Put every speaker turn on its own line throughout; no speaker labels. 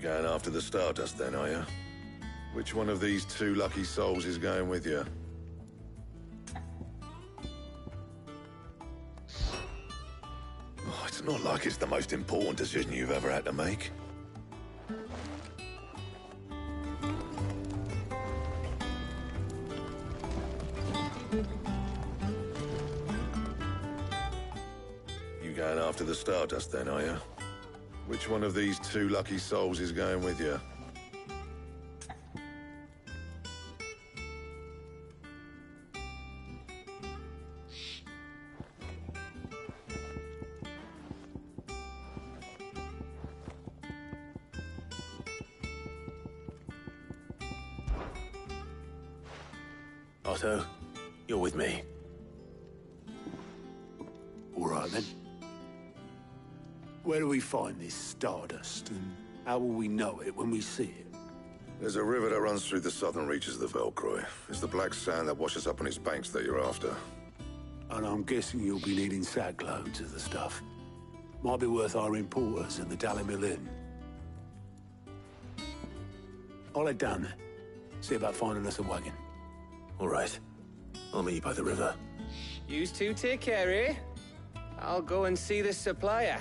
Going after the Stardust then, are you? Which one of these two lucky souls is going with you? Oh, it's not like it's the most important decision you've ever had to make. You going after the Stardust then, are you? Which one of these two lucky souls is going with you?
Otto, you're with me.
All right, then. Where do we find this Stardust, and how will we know it when we see it?
There's a river that runs through the southern reaches of the Velcroy. It's the black sand that washes up on its banks that you're after.
And I'm guessing you'll be needing sack loads of the stuff. Might be worth hiring porters at the Dalimil Inn. I'll head down there. See about finding us a wagon.
All right. I'll meet you by the river.
Yous two take care, eh? I'll go and see this supplier.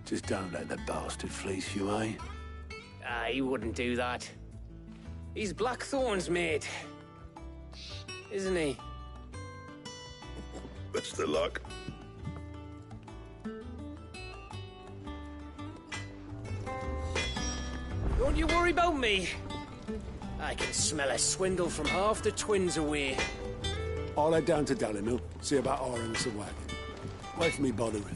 Just don't let the bastard fleece you, eh?
He wouldn't do that. He's Blackthorn's mate. Isn't he?
Best of luck.
Don't you worry about me. I can smell a swindle from half the twins away.
I'll head down to Dalimil, see about hiring us a wagon. Wait for me by the river.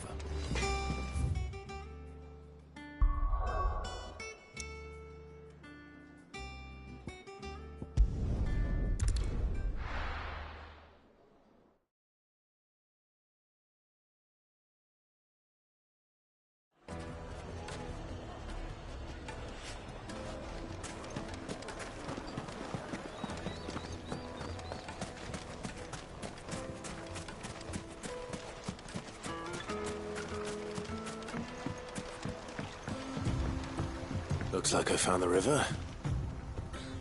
Looks like I found the river.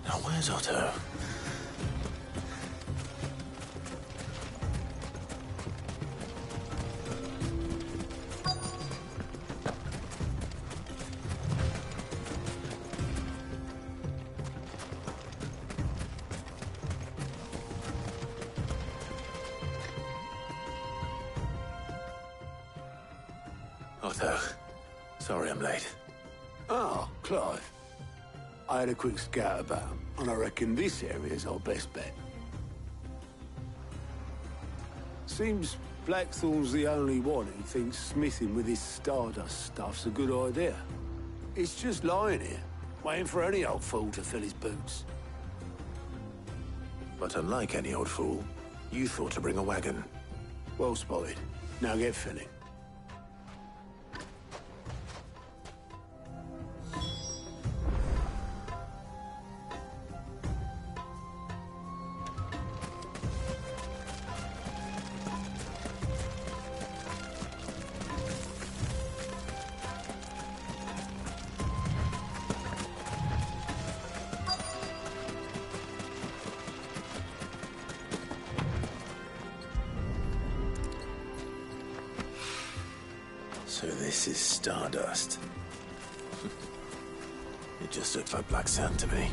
Now where's Otto? Otto, sorry I'm late.
Oh, Clive. I had a quick scout about, and I reckon this area's our best bet. Seems Blackthorn's the only one who thinks smithing with his Stardust stuff's a good idea. It's just lying here, waiting for any old fool to fill his boots.
But unlike any old fool, you thought to bring a wagon.
Well spotted. Now get filling.
So this is Stardust. It just looked like black sand to me.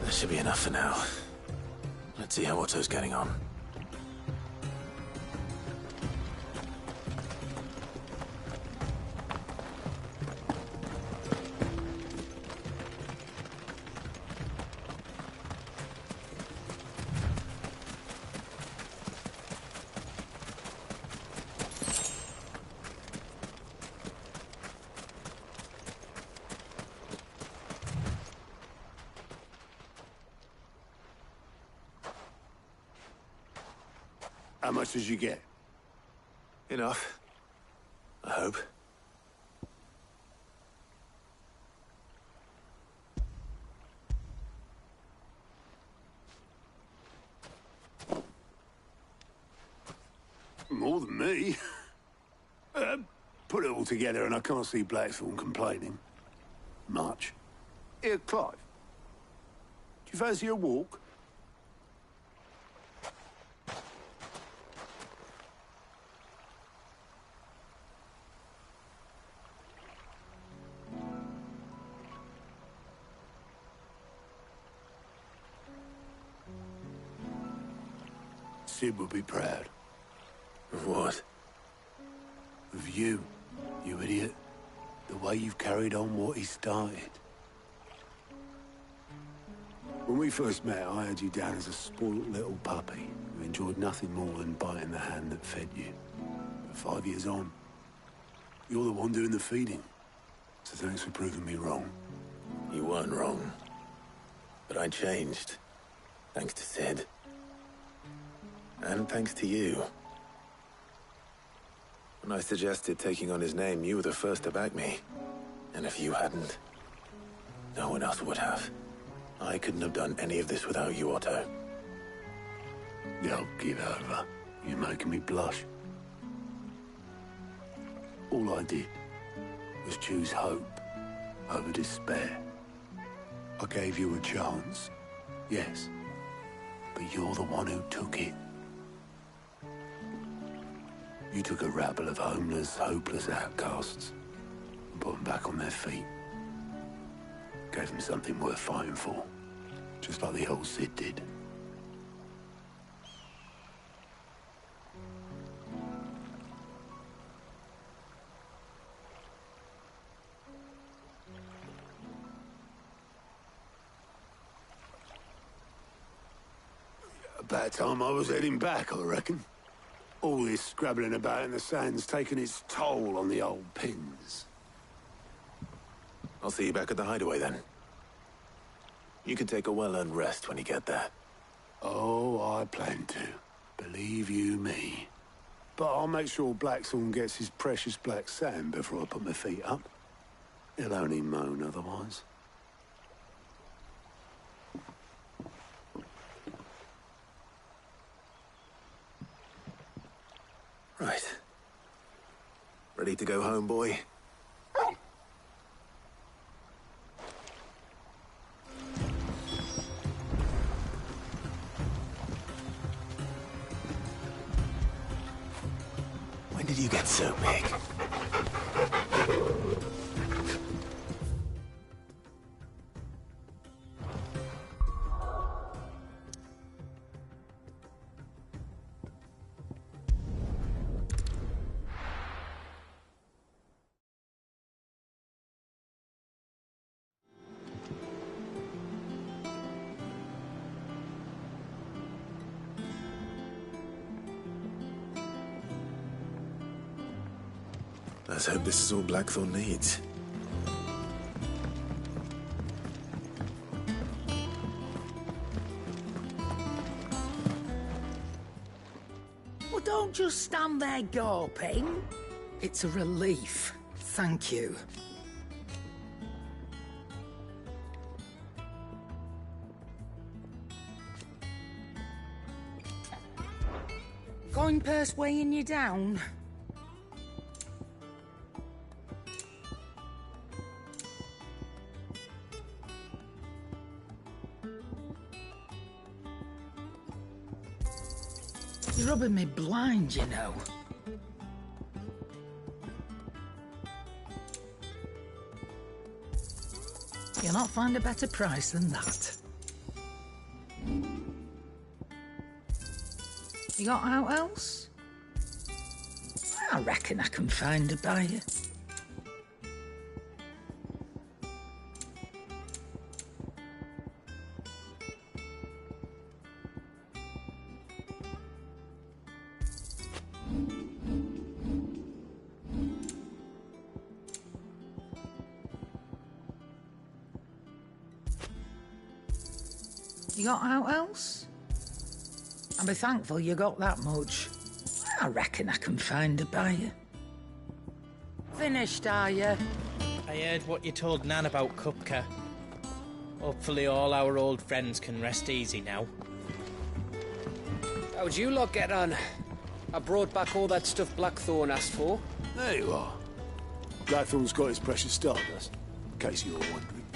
That should be enough for now. Let's see how Otto's getting on.
How much did you get?
Enough. I hope.
More than me. Put it all together and I can't see Blackthorne complaining. Much. Here, Clive. Do you fancy a walk? Sid would be proud.
Of what?
Of you, you idiot. The way you've carried on what he started. When we first met, I had you down as a spoilt little puppy who enjoyed nothing more than biting the hand that fed you. But 5 years on, you're the one doing the feeding. So thanks for proving me wrong.
You weren't wrong. But I changed. Thanks to Sid. And thanks to you. When I suggested taking on his name, you were the first to back me. And if you hadn't, no one else would have. I couldn't have done any of this without you, Otto.
Yo, give over. You're making me blush. All I did was choose hope over despair. I gave you a chance, yes, but you're the one who took it. You took a rabble of homeless, hopeless outcasts and put them back on their feet. Gave them something worth fighting for, just like the old Sid did. About time I was heading back, I reckon. All this scrabbling about in the sand's taken its toll on the old pins.
I'll see you back at the hideaway then. You can take a well-earned rest when you get there.
Oh, I plan to. Believe you me. But I'll make sure Blackthorne gets his precious black sand before I put my feet up. He'll only moan otherwise.
Right. Ready to go home, boy? When did you get so big? Let's hope this is all Blackthorne needs.
Well, don't just stand there gawping. It's a relief. Thank you. Coin purse weighing you down? You're rubbing me blind, you know. You'll not find a better price than that. You got out else? I reckon I can find a buyer. You got out else? I'll be thankful you got that much. I reckon I can find a buyer. Finished, are you?
I heard what you told Nan about Kupka. Hopefully all our old friends can rest easy now.
How'd you lot get on? I brought back all that stuff Blackthorn asked for.
There you are. Blackthorn's got his precious stardust, in case you were wondering.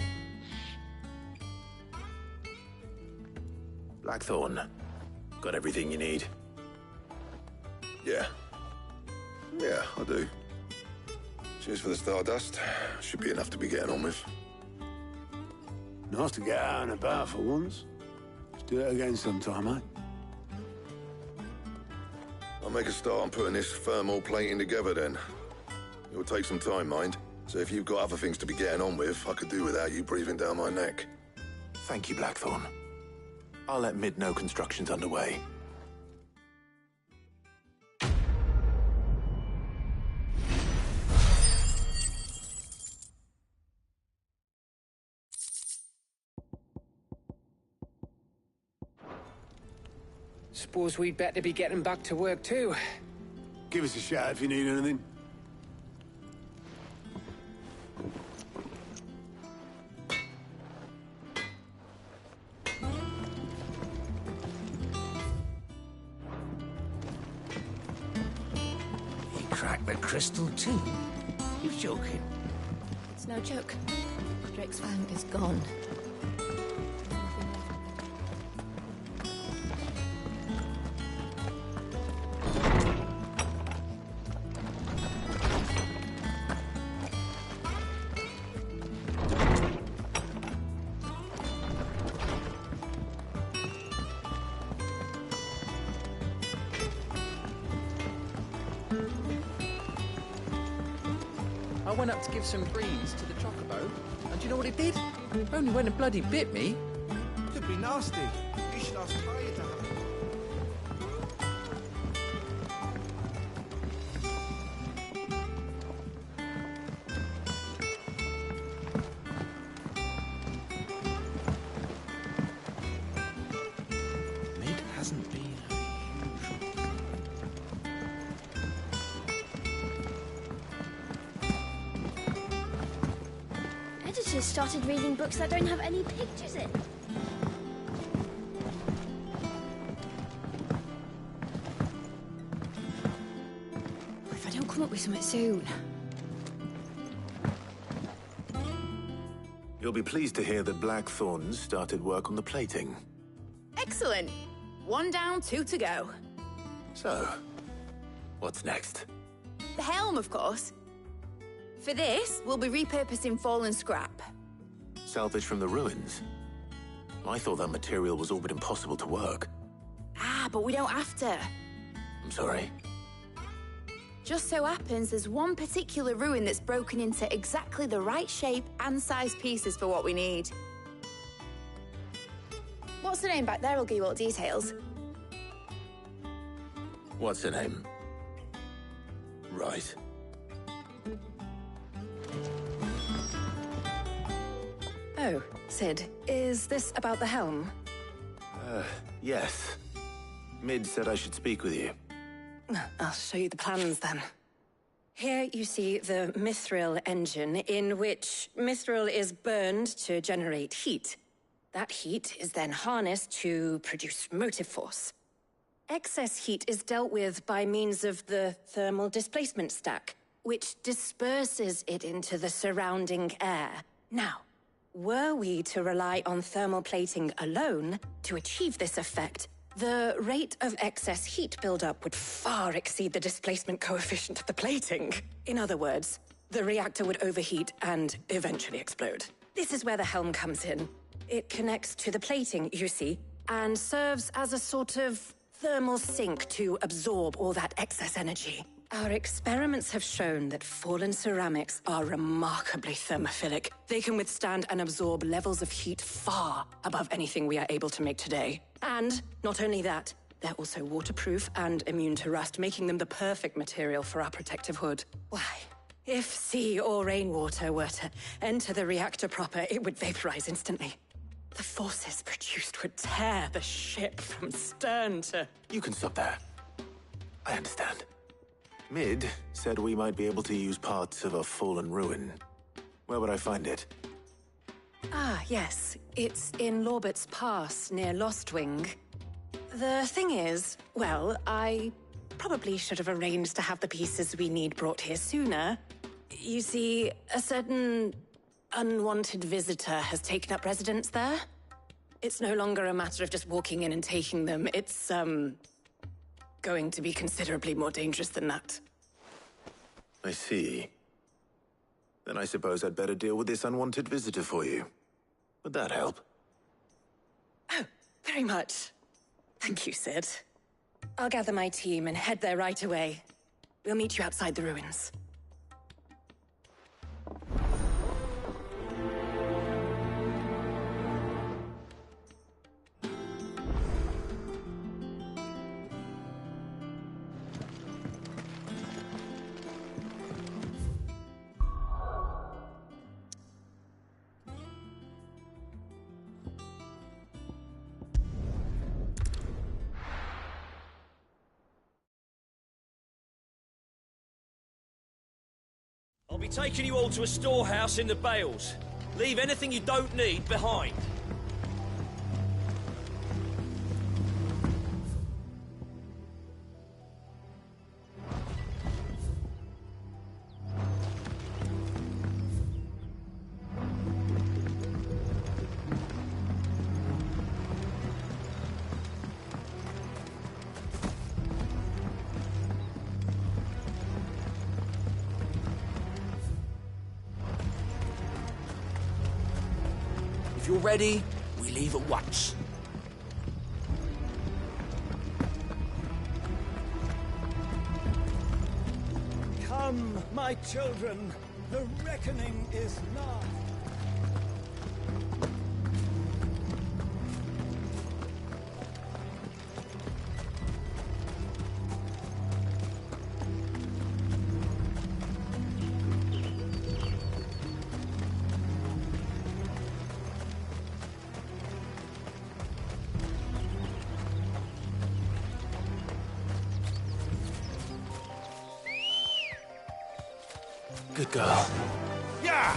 Blackthorn, got everything you need?
Yeah. Yeah, I do. Cheers for the stardust. Should be enough to be getting on with.
Nice to get out and about for once. Let's do it again sometime, eh?
I'll make a start on putting this thermal plating together then. It'll take some time, mind. So if you've got other things to be getting on with, I could do without you breathing down my neck.
Thank you, Blackthorn. I'll let Mid know construction's underway.
Suppose we'd better be getting back to work too.
Give us a shout if you need anything.
He cracked the crystal too. You joking?
It's no joke. Drake's fang is gone.
I went up to give some greens to the chocobo, and do you know what it did? Only went and bloody bit me.
Could be nasty. You should ask Kaya to have it.
Mid hasn't been
Editors started reading books that don't have any pictures in. If I don't come up with something soon.
You'll be pleased to hear that Blackthorn's started work on the plating.
Excellent. 1 down, 2 to go.
So, what's next?
The helm, of course. For this, we'll be repurposing fallen scrap.
Salvage from the ruins? I thought that material was all but impossible to work.
Ah, but we don't have to.
I'm sorry.
Just so happens there's one particular ruin that's broken into exactly the right shape and size pieces for what we need. What's the name back there? I'll give you all the details.
What's her name? Right.
Oh, Sid, is this about the helm?
Yes. Mid said I should speak with you.
I'll show you the plans then. Here you see the mithril engine, in which mithril is burned to generate heat. That heat is then harnessed to produce motive force. Excess heat is dealt with by means of the thermal displacement stack, which disperses it into the surrounding air. Now, were we to rely on thermal plating alone to achieve this effect, the rate of excess heat buildup would far exceed the displacement coefficient of the plating. In other words, the reactor would overheat and eventually explode. This is where the helm comes in. It connects to the plating, you see, and serves as a sort of thermal sink to absorb all that excess energy. Our experiments have shown that fallen ceramics are remarkably thermophilic. They can withstand and absorb levels of heat far above anything we are able to make today. And not only that, they're also waterproof and immune to rust, making them the perfect material for our protective hood. Why? If sea or rainwater were to enter the reactor proper, it would vaporize instantly. The forces produced would tear the ship from stern to...
You can stop there. I understand. Mid said we might be able to use parts of a fallen ruin. Where would I find it?
Ah, yes. It's in Lorbert's Pass, near Lostwing. The thing is, well, I probably should have arranged to have the pieces we need brought here sooner. You see, a certain unwanted visitor has taken up residence there. It's no longer a matter of just walking in and taking them. It's, going to be considerably more dangerous than that.
I see. Then I suppose I'd better deal with this unwanted visitor for you. Would that help?
Oh, very much. Thank you, Sid. I'll gather my team and head there right away. We'll meet you outside the ruins.
I'll be taking you all to a storehouse in the Bales. Leave anything you don't need behind.
If you're ready, we leave at once.
Come, my children, the reckoning is nigh.
Good girl.
Yeah!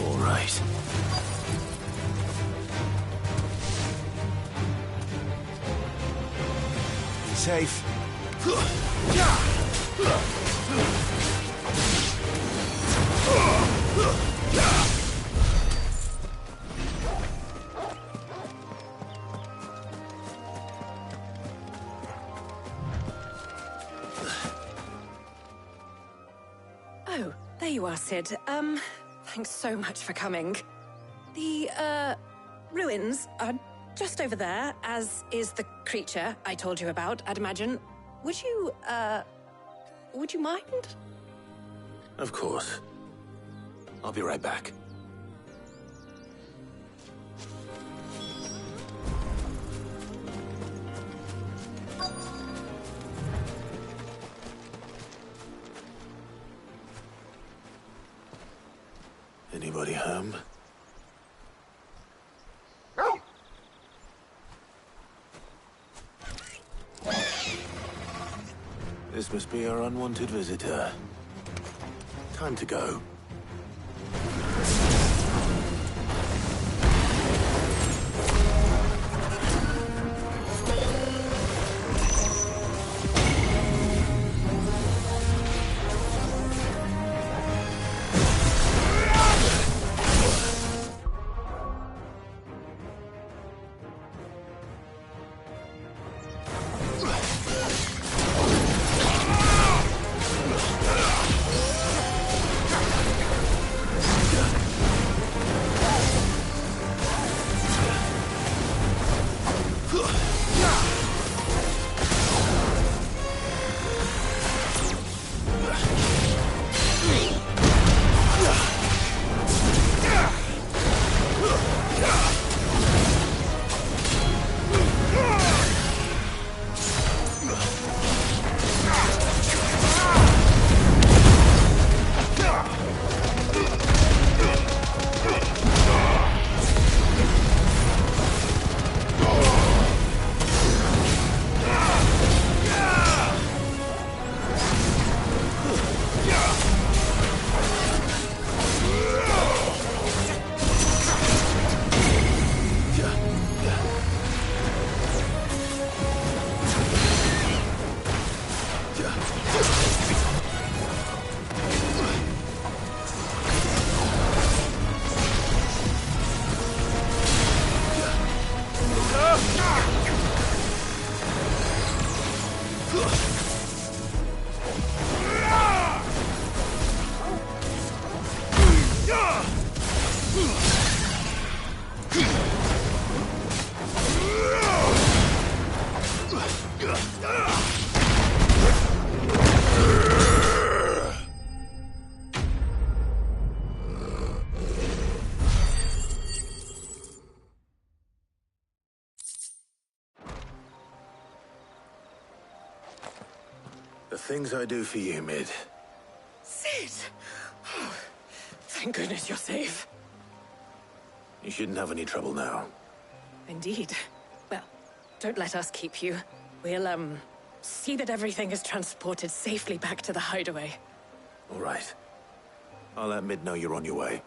All right.
Safe.
Oh, there you are, Sid. Thanks so much for coming. The, ruins are just over there, as is the creature I told you about, I'd imagine. Would you mind?
Of course. I'll be right back. Anybody home? This must be our unwanted visitor. Time to go. The things I do for you, Mid.
Sid! Oh, thank goodness you're safe.
You shouldn't have any trouble now.
Indeed. Well, don't let us keep you. We'll, see that everything is transported safely back to the hideaway.
All right. I'll let Mid know you're on your way.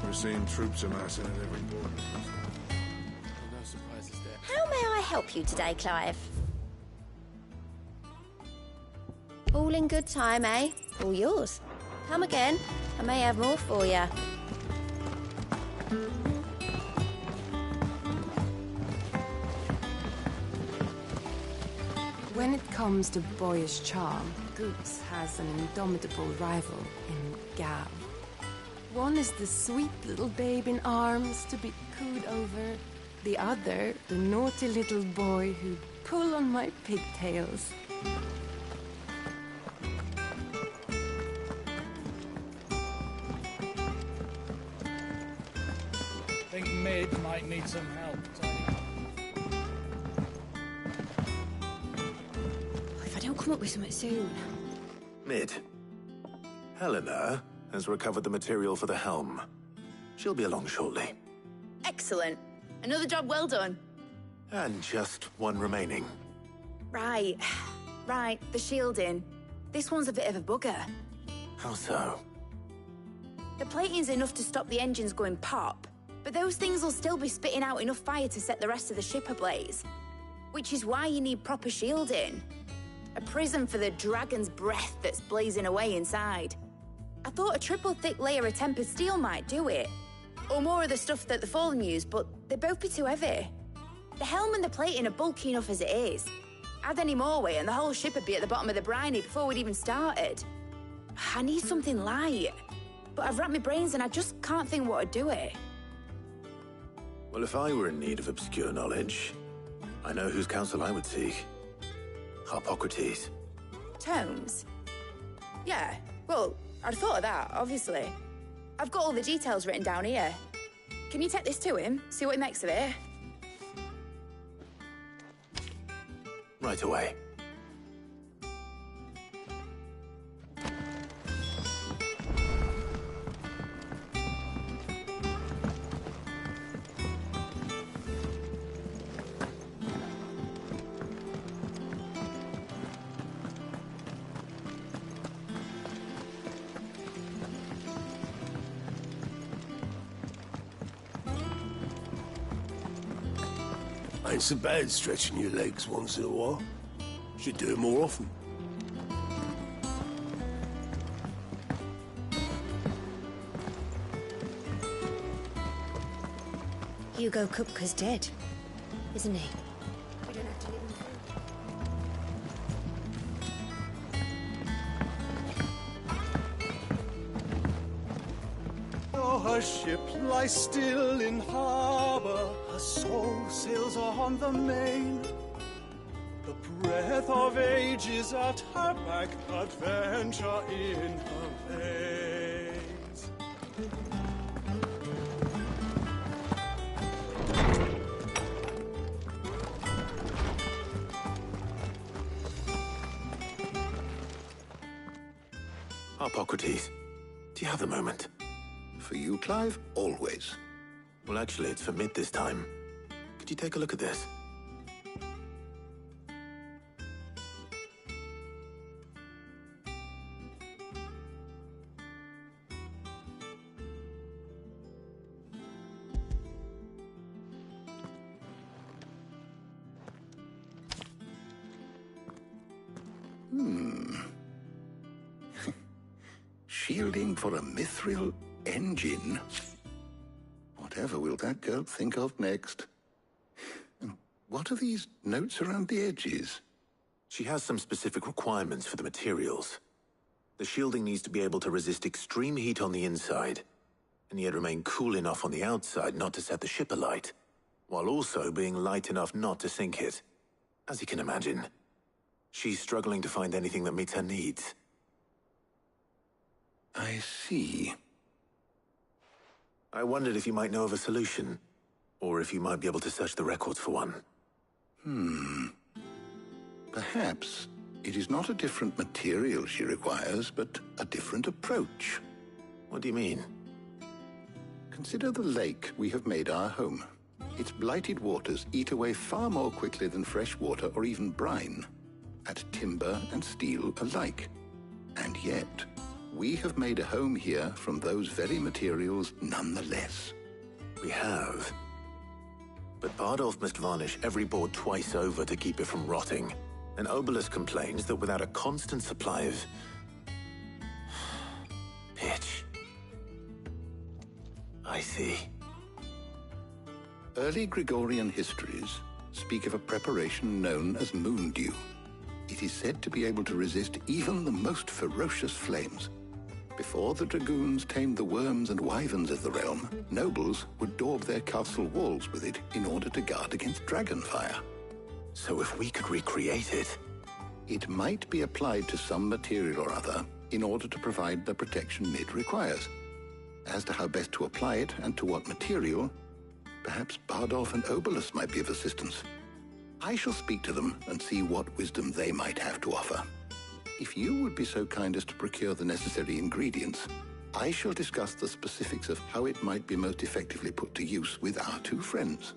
We're seeing troops amassing at every border. No surprises there.
How may I help you today, Clive? All in good time, eh? All yours. Come again. I may have more for you.
When it comes to boyish charm, Goose has an indomitable rival in Gav. One is the sweet little babe in arms to be cooed over. The other, the naughty little boy who'd pull on my pigtails.
I think Mid might need some help, Tony.
If I don't come up with something soon.
Mid. Helena has recovered the material for the helm. She'll be along shortly.
Excellent. Another job well done.
And just one remaining.
Right. Right, the shielding. This one's a bit of a bugger.
How so?
The plating's enough to stop the engines going pop, but those things will still be spitting out enough fire to set the rest of the ship ablaze. Which is why you need proper shielding. A prison for the dragon's breath that's blazing away inside. I thought a triple thick layer of tempered steel might do it. Or more of the stuff that the Fallen use, but they'd both be too heavy. The helm and the plating are bulky enough as it is. Add any more weight and the whole ship would be at the bottom of the briny before we'd even started. I need something light. But I've racked my brains and I just can't think what would do it.
Well, if I were in need of obscure knowledge, I know whose counsel I would seek. Harpocrates.
Tomes? Yeah, well, I'd thought of that, obviously. I've got all the details written down here. Can you take this to him, see what he makes of it?
Right away.
Ain't so bad stretching your legs once in a while. Should do it more often.
Hugo Kupka's dead, isn't he? We don't have to leave him
Oh,
Her ship lies still in harbor, her soul sails on the main. The breath of ages at her back, adventure in her veins.
Hippocrates, do you have a moment?
For you, Clive, always.
Well, actually, it's for mid this time. Could you take a look at this?
Shielding for a mithril engine? Whatever will that girl think of next? And what are these notes around the edges?
She has some specific requirements for the materials. The shielding needs to be able to resist extreme heat on the inside, and yet remain cool enough on the outside not to set the ship alight, while also being light enough not to sink it. As you can imagine, she's struggling to find anything that meets her needs.
I see.
I wondered if you might know of a solution, or if you might be able to search the records for one.
Perhaps it is not a different material she requires, but a different approach.
What do you mean?
Consider the lake we have made our home. Its blighted waters eat away far more quickly than fresh water or even brine, at timber and steel alike. And yet, we have made a home here from those very materials nonetheless.
We have. But Bardolph must varnish every board twice over to keep it from rotting. And Obelus complains that without a constant supply of pitch. I see.
Early Gregorian histories speak of a preparation known as moon dew. It is said to be able to resist even the most ferocious flames. Before the dragoons tamed the worms and wyverns of the realm, nobles would daub their castle walls with it in order to guard against dragonfire.
So if we could recreate it...
It might be applied to some material or other in order to provide the protection it requires. As to how best to apply it and to what material, perhaps Bardolph and Obelus might be of assistance. I shall speak to them and see what wisdom they might have to offer. If you would be so kind as to procure the necessary ingredients, I shall discuss the specifics of how it might be most effectively put to use with our two friends.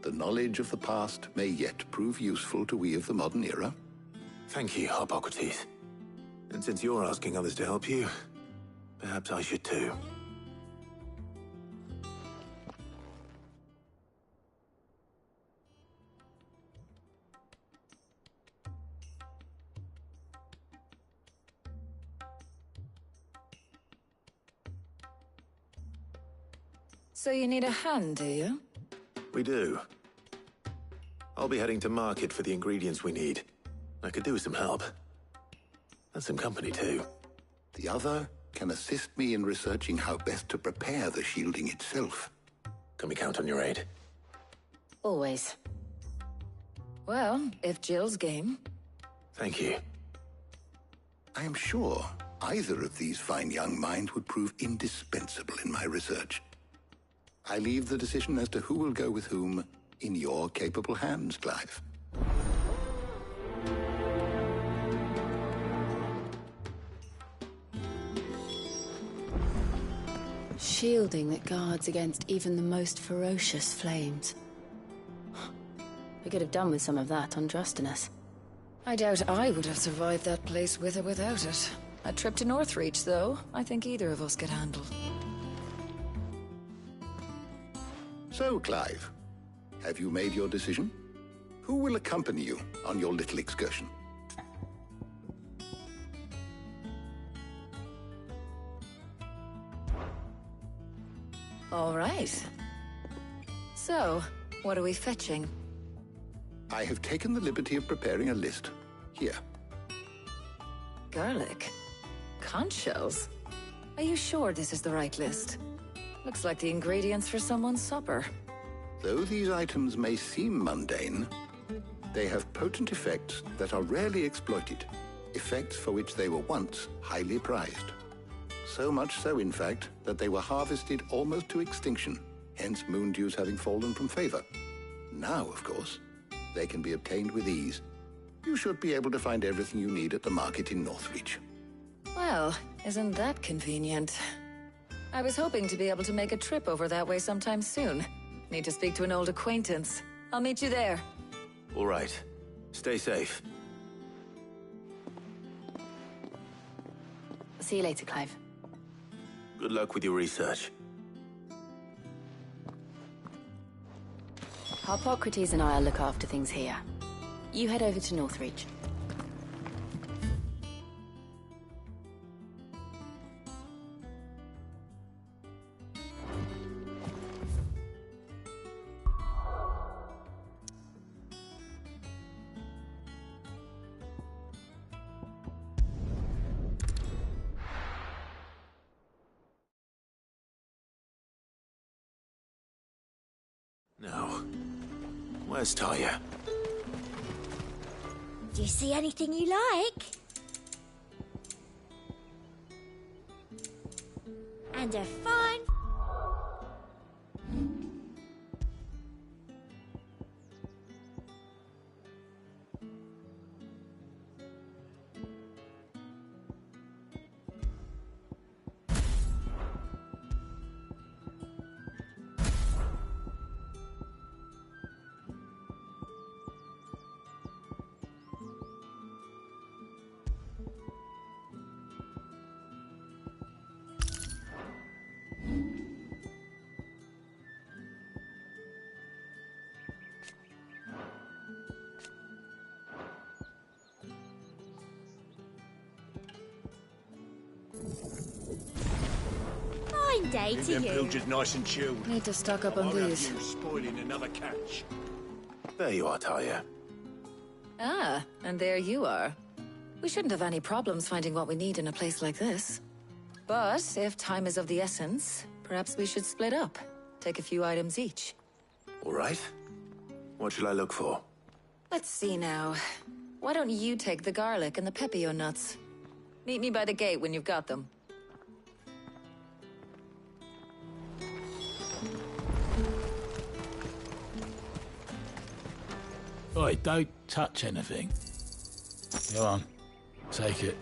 The knowledge of the past may yet prove useful to we of the modern era.
Thank you, Hippocrates. And since you're asking others to help you, perhaps I should too.
So you need a hand, do you?
We do. I'll be heading to market for the ingredients we need. I could do with some help. And some company, too.
The other can assist me in researching how best to prepare the shielding itself.
Can we count on your aid?
Always. Well, if Jill's game.
Thank you.
I am sure either of these fine young minds would prove indispensable in my research. I leave the decision as to who will go with whom in your capable hands, Clive.
Shielding that guards against even the most ferocious flames. We could have done with some of that on Drustinus.
I doubt I would have survived that place with or without it. A trip to Northreach, though, I think either of us could handle.
So, Clive, have you made your decision? Who will accompany you on your little excursion?
All right. So, what are we fetching?
I have taken the liberty of preparing a list. Here.
Garlic? Conch shells? Are you sure this is the right list? Looks like the ingredients for someone's supper.
Though these items may seem mundane, they have potent effects that are rarely exploited, effects for which they were once highly prized. So much so, in fact, that they were harvested almost to extinction, hence moon dews having fallen from favor. Now, of course, they can be obtained with ease. You should be able to find everything you need at the market in Northreach.
Well, isn't that convenient? I was hoping to be able to make a trip over that way sometime soon. Need to speak to an old acquaintance. I'll meet you there.
All right. Stay safe.
See you later, Clive.
Good luck with your research.
Harpocrates and I'll look after things here. You head over to Northreach.
Now, where's Talia?
Do you see anything you like? And a fine... Fine day to
Them
you.
pilchards nice and chilled.
Need to stock up on
I'll have
these.
you spoiling another catch.
There you are, Talia.
Ah, and there you are. We shouldn't have any problems finding what we need in a place like this. But if time is of the essence, perhaps we should split up. Take a few items each.
All right. What shall I look for?
Let's see now. Why don't you take the garlic and the pepio nuts? Meet me by the gate when you've got them.
Oi, don't touch anything. Go on, take it.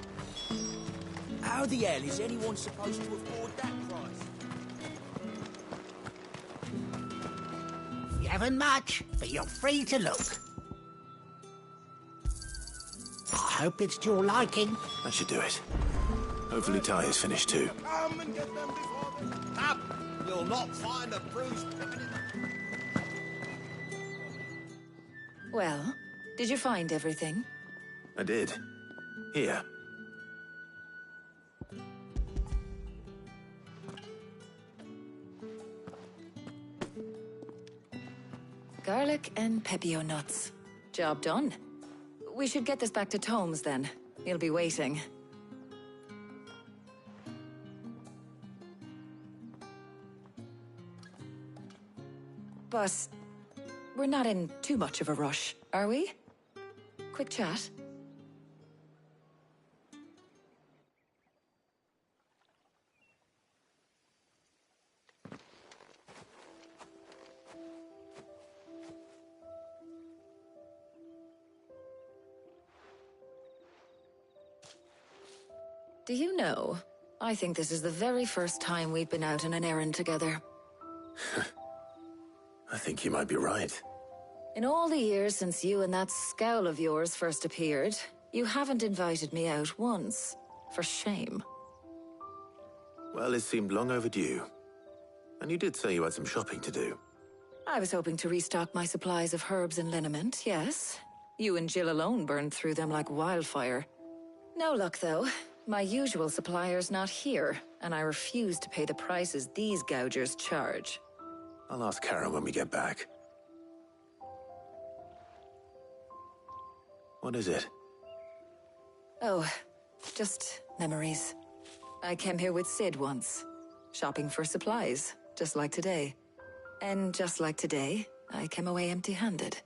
How the hell is anyone supposed to afford that price?
You haven't much, but you're free to look. I hope it's to your liking.
That should do it. Hopefully Talia's finished too.
Come and get them before they... Up! You'll not find a bruised pippin in the...
Well, did you find everything?
I did. Here.
Garlic and pepio nuts. Job done. We should get this back to Tomes then. He'll be waiting. But we're not in too much of a rush, are we? Quick chat. Do you know, I think this is the very first time we've been out on an errand together.
I think you might be right.
In all the years since you and that scowl of yours first appeared, you haven't invited me out once. For shame.
Well, it seemed long overdue. And you did say you had some shopping to do.
I was hoping to restock my supplies of herbs and liniment, yes. You and Jill alone burned through them like wildfire. No luck, though. My usual supplier's not here, and I refuse to pay the prices these gougers charge.
I'll ask Karen when we get back. What is it?
Oh, just memories. I came here with Sid once, shopping for supplies. just like today. And just like today, I came away empty-handed.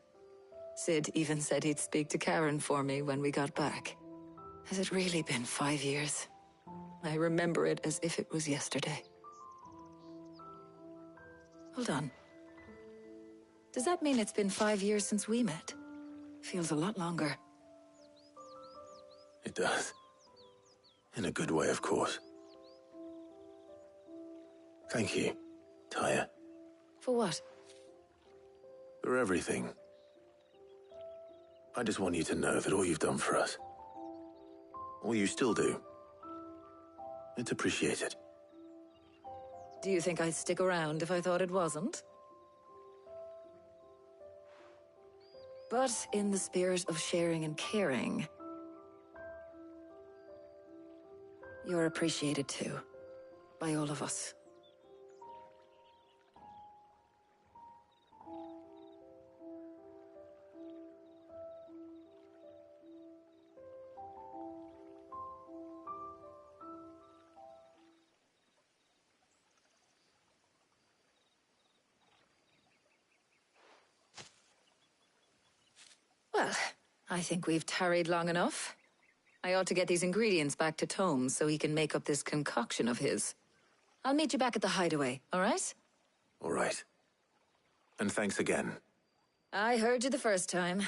Sid even said he'd speak to Karen for me when we got back. Has it really been 5 years? I remember it as if it was yesterday. Hold on. Does that mean it's been 5 years since we met? Feels a lot longer.
It does. In a good way, of course. Thank you, Tyre.
For what?
For everything. I just want you to know that all you've done for us, all you still do, it's appreciated.
Do you think I'd stick around if I thought it wasn't? But in the spirit of sharing and caring, you're appreciated too, by all of us. Well, I think we've tarried long enough. I ought to get these ingredients back to Tomes so he can make up this concoction of his. I'll meet you back at the hideaway, all right?
All right. And thanks again.
I heard you the first time.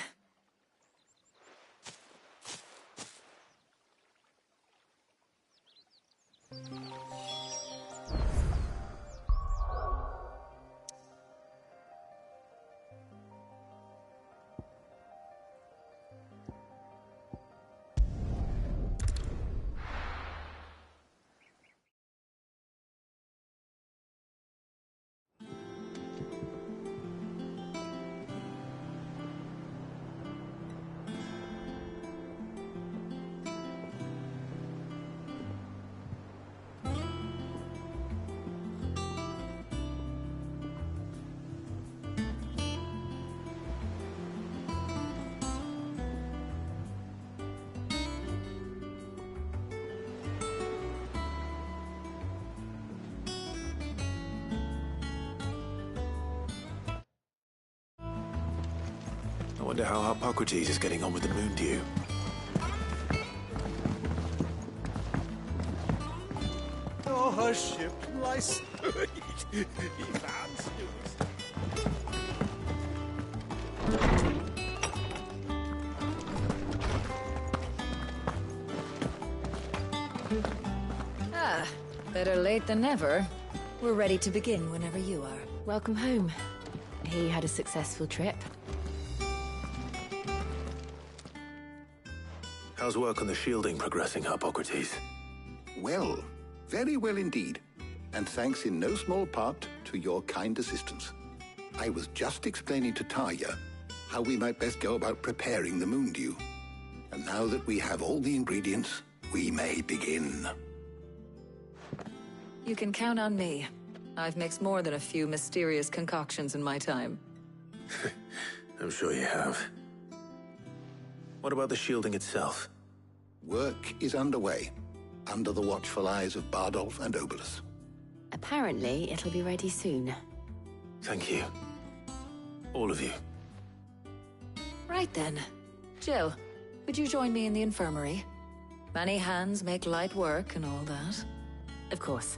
I wonder how Hippocrates is getting on with the moon dew.
Oh, a ship lies buried. He fancies.
Ah, better late than never. We're ready to begin whenever you are.
Welcome home. He had a successful trip.
How's work on the shielding progressing, Hippocrates?
Well, very well indeed. And thanks in no small part to your kind assistance. I was just explaining to Tarja how we might best go about preparing the moon dew. And now that we have all the ingredients, we may begin.
You can count on me. I've mixed more than a few mysterious concoctions in my time.
I'm sure you have. What about the shielding itself?
Work is underway, under the watchful eyes of Bardolph and Obolus.
Apparently, it'll be ready soon.
Thank you. All of you.
Right then. Jill, would you join me in the infirmary? Many hands make light work and all that.
Of course.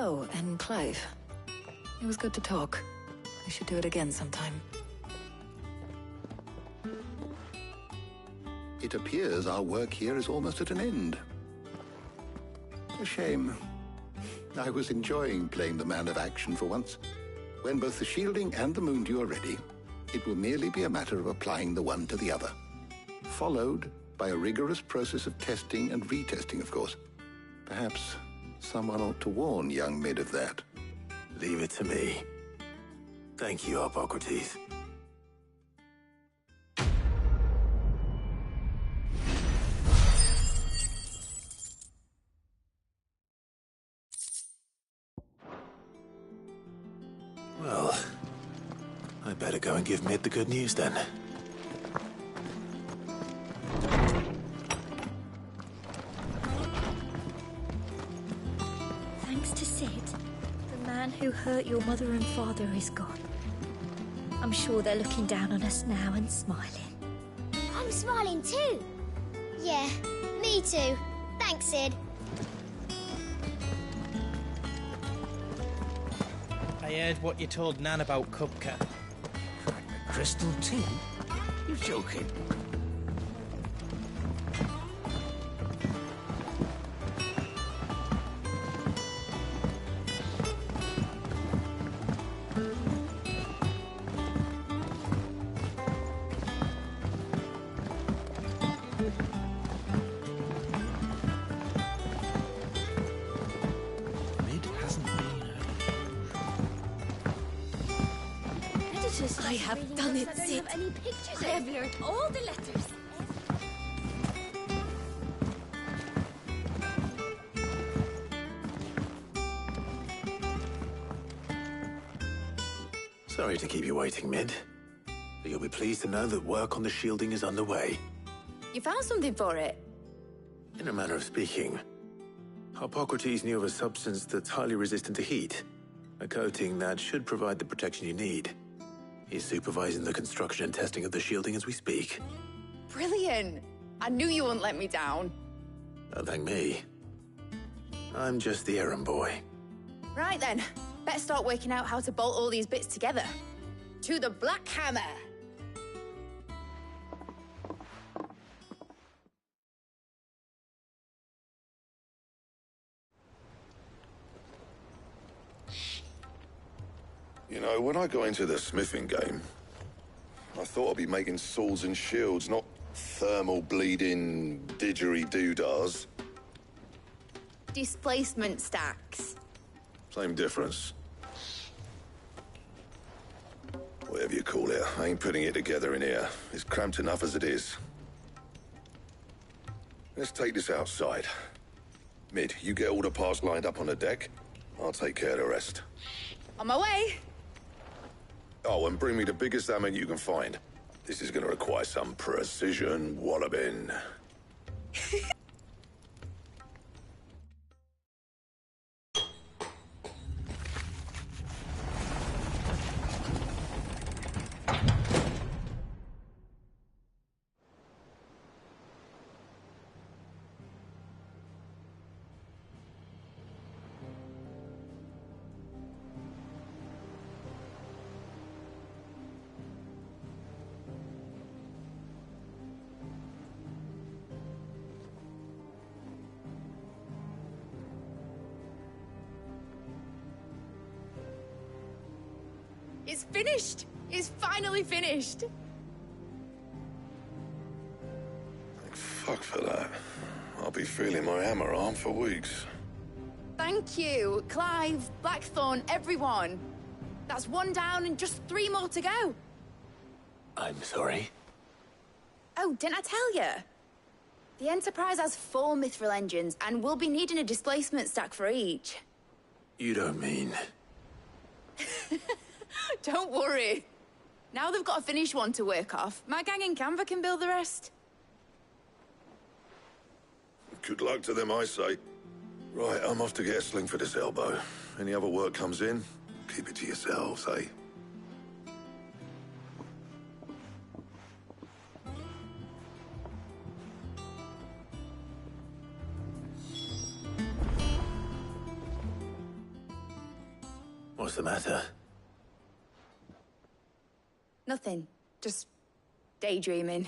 Oh, and Clive. It was good to talk. We should do it again sometime.
It appears our work here is almost at an end. A shame. I was enjoying playing the man of action for once. When both the shielding and the moon dew are ready, it will merely be a matter of applying the one to the other. Followed by a rigorous process of testing and retesting, of course. Perhaps someone ought to warn young Mid of that.
Leave it to me. Thank you, Hippocrates. Well, I better go and give Mid the good news then.
who hurt your mother and father is gone. I'm sure they're looking down on us now and smiling.
I'm smiling too. Yeah, me too. Thanks, Sid.
I heard what you told Nan about Kupka.
Crystal tea? You're joking.
I have done it, Sid. I have learned all the letters.
Sorry to keep you waiting, Mid. But you'll be pleased to know that work on the shielding is underway.
You found something for it?
In a manner of speaking, Hippocrates knew of a substance that's highly resistant to heat. A coating that should provide the protection you need. He's supervising the construction and testing of the shielding as we speak.
Brilliant! I knew you wouldn't let me down.
Don't thank me. I'm just the errand boy.
Right then, better start working out how to bolt all these bits together. To the Black Hammer!
You know, when I got into the smithing game, I thought I'd be making swords and shields, not thermal bleeding didgeridoo-dahs.
Displacement stacks.
Same difference. Whatever you call it, I ain't putting it together in here. It's cramped enough as it is. Let's take this outside. Mid, you get all the parts lined up on the deck. I'll take care of the rest.
On my way!
Oh, and bring me the biggest hammer you can find. This is gonna require some precision walloping.
It's finished! It's finally finished!
Thank fuck for that. I'll be feeling my hammer arm for weeks.
Thank you, Clive, Blackthorn, everyone. That's one down and just 3 more to go.
I'm sorry.
Oh, didn't I tell you? The Enterprise has 4 mithril engines, and we'll be needing a displacement stack for each.
You don't mean...
Don't worry. Now they've got a finished one to work off. My gang in Canva can build the rest.
Good luck to them, I say. Right, I'm off to get a sling for this elbow. Any other work comes in, keep it to yourselves, eh?
What's the matter?
Nothing. Just daydreaming.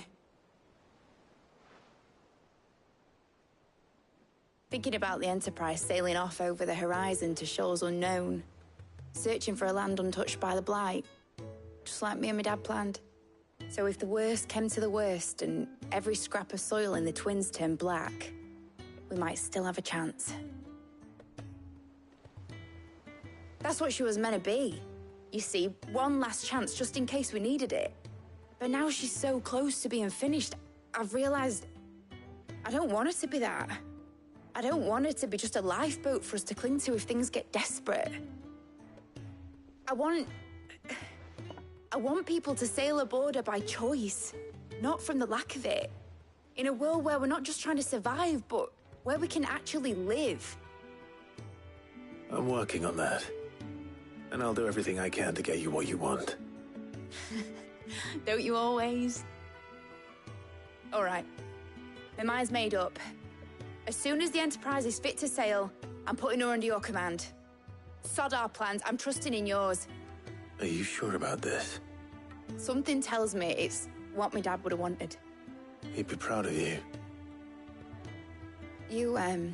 Thinking about the Enterprise sailing off over the horizon to shores unknown. Searching for a land untouched by the Blight. Just like me and my dad planned. So if the worst came to the worst and every scrap of soil in the Twins turned black, we might still have a chance. That's what she was meant to be. You see, one last chance just in case we needed it. But now she's so close to being finished, I've realized I don't want her to be that. I don't want her to be just a lifeboat for us to cling to if things get desperate. I want people to sail aboard her by choice, not from the lack of it. In a world where we're not just trying to survive, but where we can actually live.
I'm working on that. And I'll do everything I can to get you what you want.
Don't you always? All right. My mind's made up. As soon as the Enterprise is fit to sail, I'm putting her under your command. Sod our plans, I'm trusting in yours.
Are you sure about this?
Something tells me it's what my dad would have wanted.
He'd be proud of you.
You were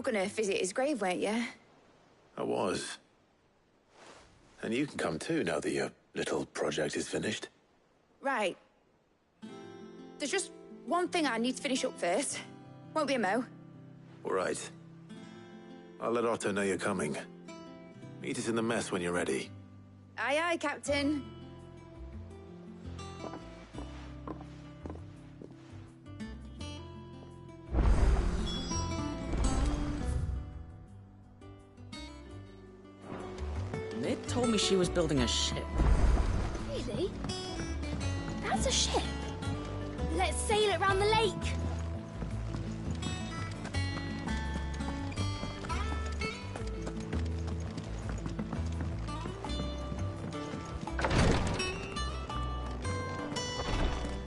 gonna visit his grave, weren't you?
I was. And you can come too, now that your little project is finished.
Right. There's just one thing I need to finish up first. Won't be a mo.
All right. I'll let Otto know you're coming. Meet us in the mess when you're ready.
Aye, aye, Captain.
Ned told me she was building a ship.
Really? That's a ship. Let's sail it round the lake.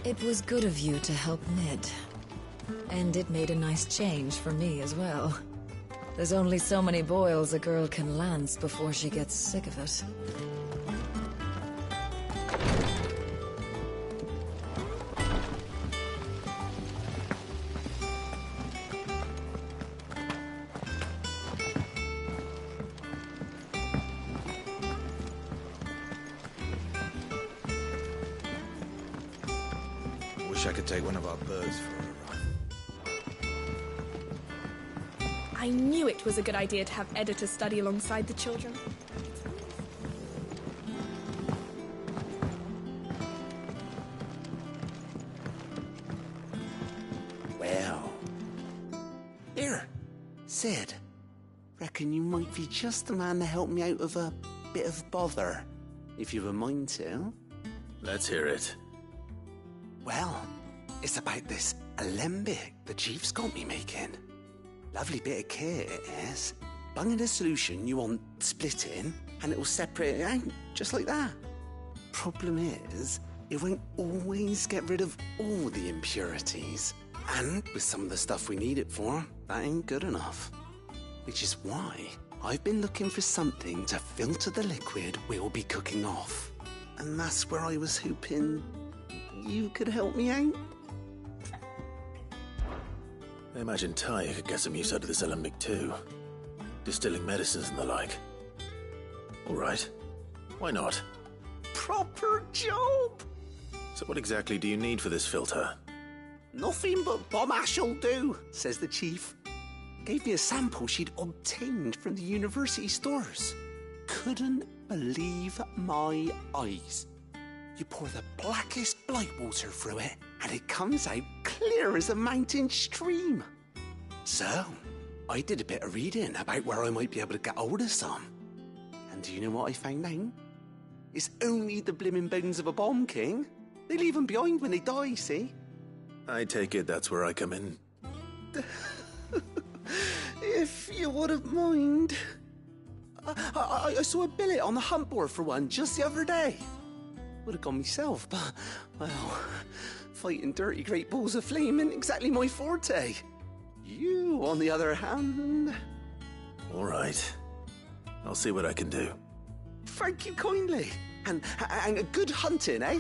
It was good of you to help Ned. And it made a nice change for me as well. There's only so many boils a girl can lance before she gets sick of it.
Wish I could take one of our birds for a ride.
I knew it was a good idea to have Editor study alongside the children.
Well. Here, Sid. Reckon you might be just the man to help me out of a bit of bother, if you've a mind to.
Let's hear it.
Well, it's about this alembic the Chief's got me making. Lovely bit of kit it is. Bung in a solution you want splitting, and it'll separate it out, just like that. Problem is, it won't always get rid of all the impurities. And with some of the stuff we need it for, that ain't good enough. Which is why I've been looking for something to filter the liquid we'll be cooking off. And that's where I was hoping you could help me out.
I imagine Ty could get some use out of this alembic too. Distilling medicines and the like. All right. Why not?
Proper job!
So what exactly do you need for this filter?
Nothing but bomb ash'll do, says the Chief. Gave me a sample she'd obtained from the university stores. Couldn't believe my eyes. You pour the blackest blight water through it, and it comes out clear as a mountain stream. So, I did a bit of reading about where I might be able to get hold of some. And do you know what I found out? It's only the blimmin' bones of a bomb king. They leave them behind when they die, see?
I take it that's where I come in.
If you wouldn't mind. I saw a billet on the hunt board for one just the other day. Would have gone myself, but, well, fighting dirty great balls of flame ain't exactly my forte. You, on the other hand...
All right. I'll see what I can do.
Thank you kindly. And good hunting, eh?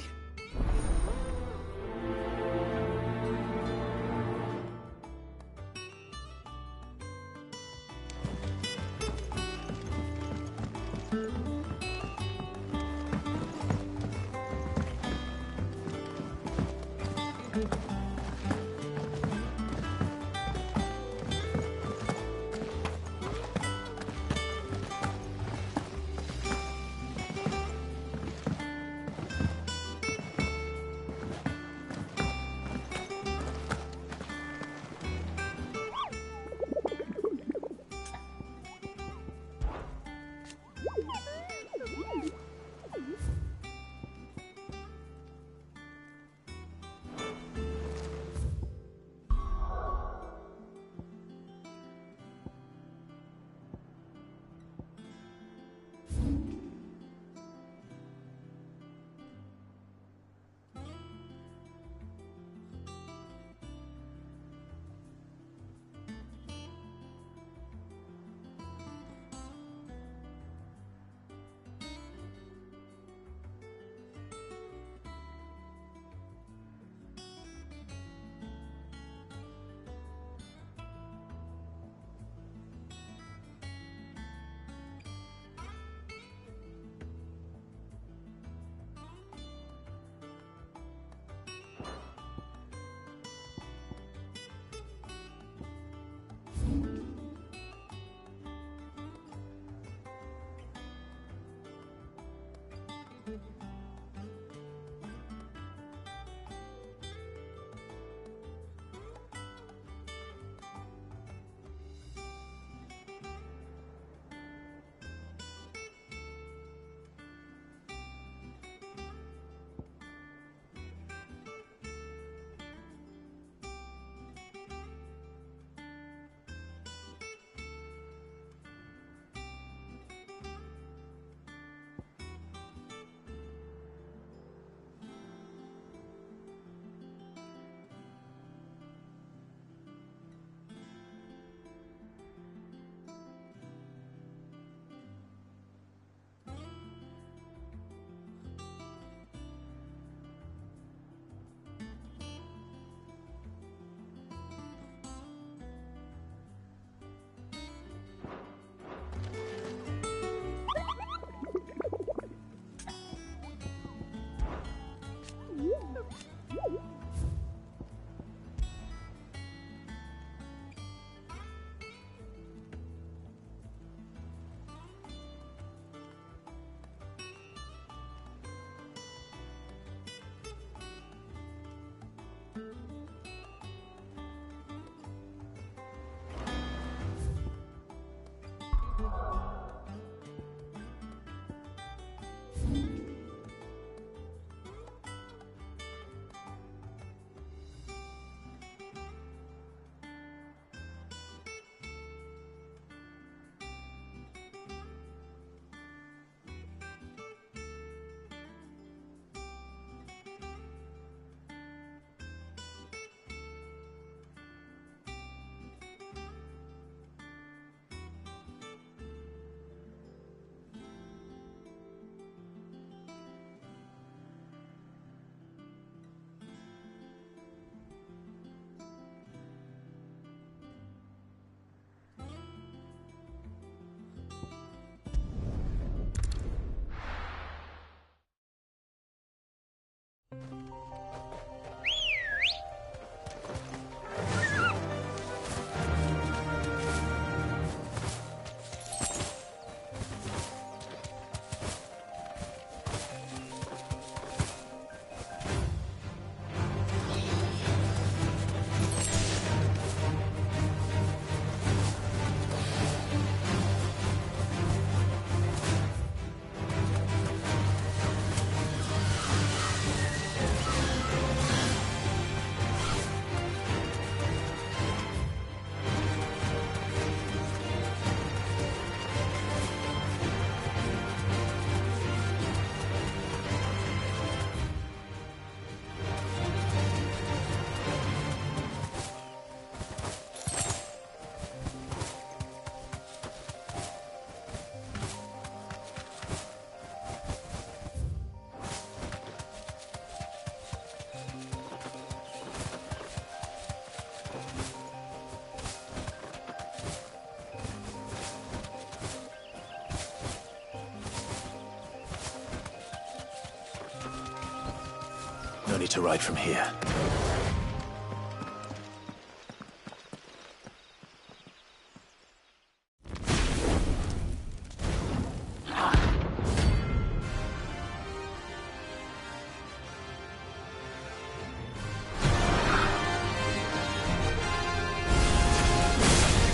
No need to ride from here.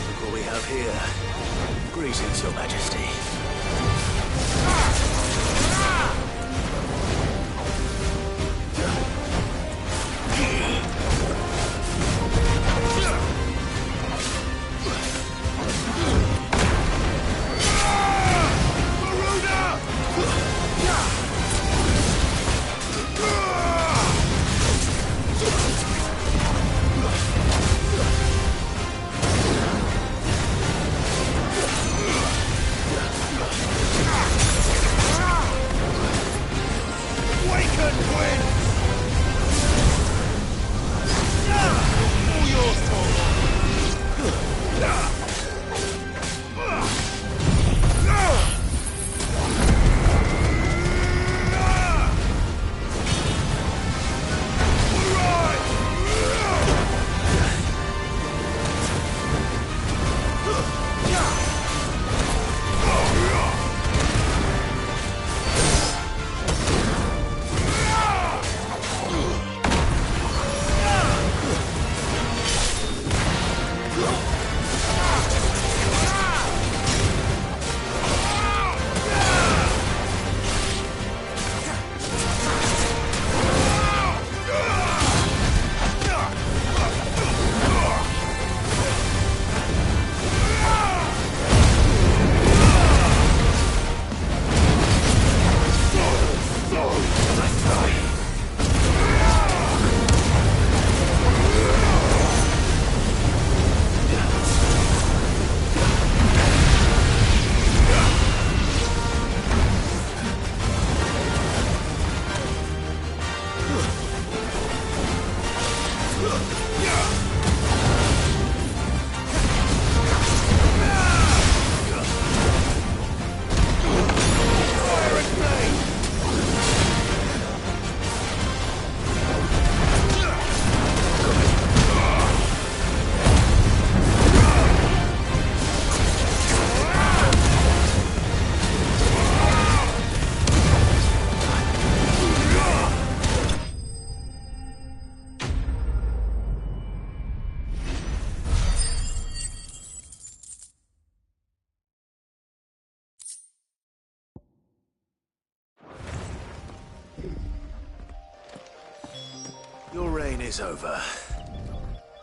Look what we have here. Greetings, Your Majesty. Your reign is over.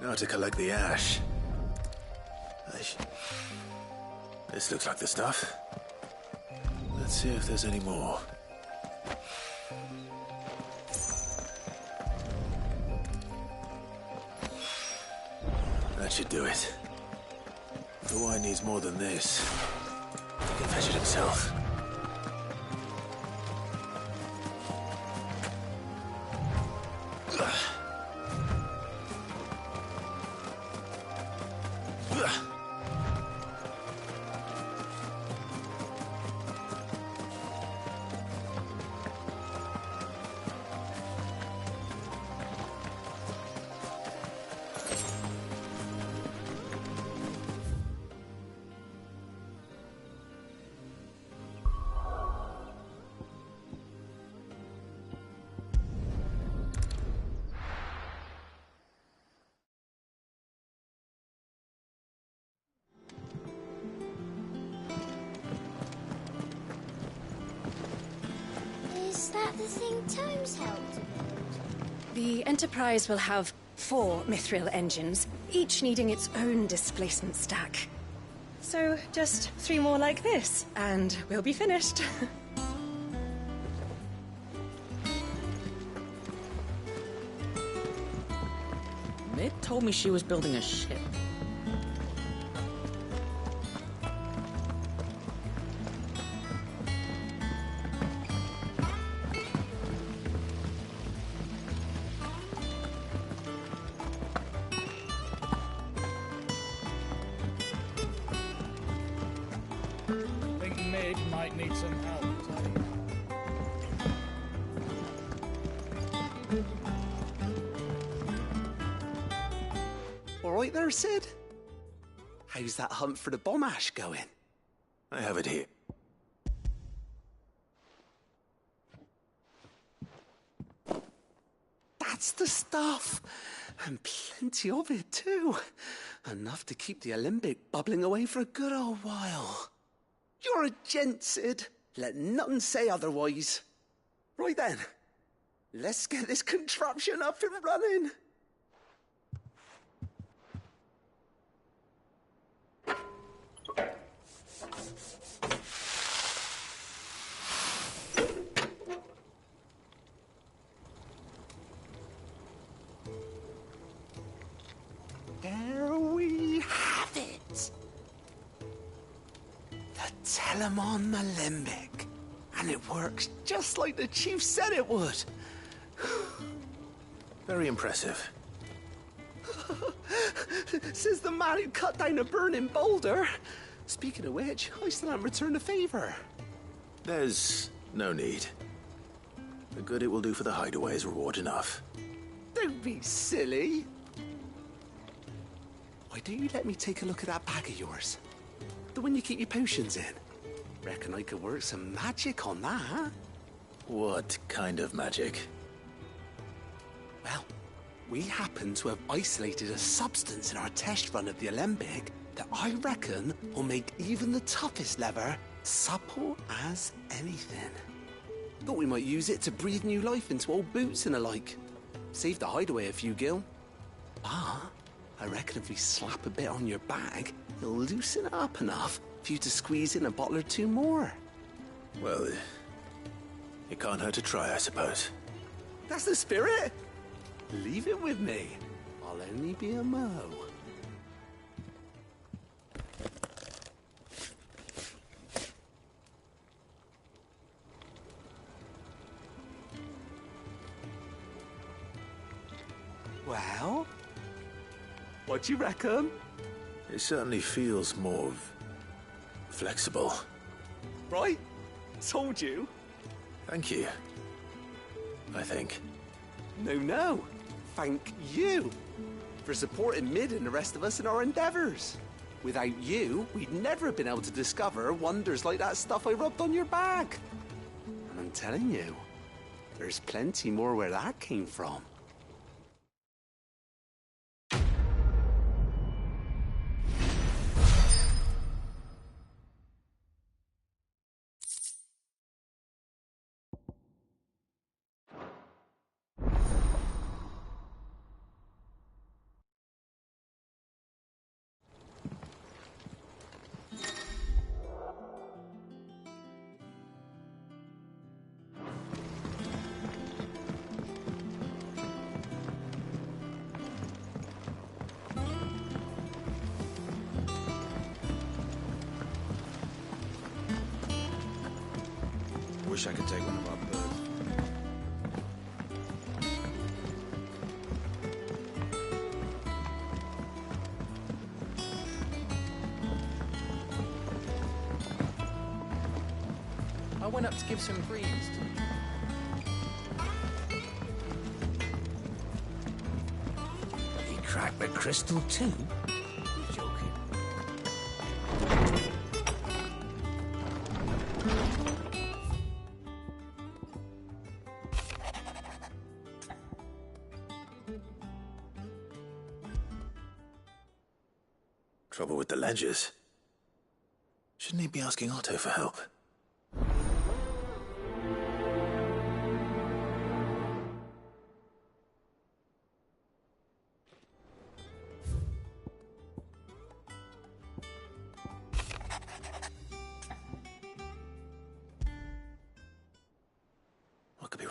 Now to collect the ash. This looks like the stuff. Let's see if there's any more. That should do it. The wine needs more than this. He can fetch it himself.
that the thing Tomes helped to build?
The Enterprise will have 4 mithril engines, each needing its own displacement stack. So, just 3 more like this, and we'll be finished.
Mid told me she was building a ship.
Think Mid might need some help, Teddy.
All right there, Sid? How's that hunt for the bomb ash going?
I have it here.
That's the stuff. And plenty of it, too. Enough to keep the Alembic bubbling away for a good old while. You're a gent, Sid. Let nothing say otherwise. Right then, let's get this contraption up and running. There we have it. The Telemon Alembic. And it works just like the Chief said it would.
Very impressive.
Says the man who cut down a burning boulder. Speaking of which, I still haven't returned the favor.
There's no need. The good it will do for the hideaway is reward enough.
Don't be silly. Why don't you let me take a look at that bag of yours? The one you keep your potions in. Reckon I could work some magic on that.
What kind of magic?
Well, we happen to have isolated a substance in our test run of the Alembic that I reckon will make even the toughest lever supple as anything. Thought we might use it to breathe new life into old boots and the like. Save the hideaway a few gil. Ah, I reckon if we slap a bit on your bag, it'll loosen it up enough for you to squeeze in a bottle or 2 more.
Well, it can't hurt to try, I suppose.
That's the spirit. Leave it with me. I'll only be a mo. Well, what do you reckon?
It certainly feels more flexible.
Right? Told you.
Thank you. I think.
No. Thank you for supporting Mid and the rest of us in our endeavors. Without you, we'd never have been able to discover wonders like that stuff I rubbed on your bag. And I'm telling you, there's plenty more where that came from.
Wish I could take one of our birds.
I went up to give some greens to
He cracked the crystal too? You're joking.
Trouble with the ledgers. Shouldn't he be asking Otto for help?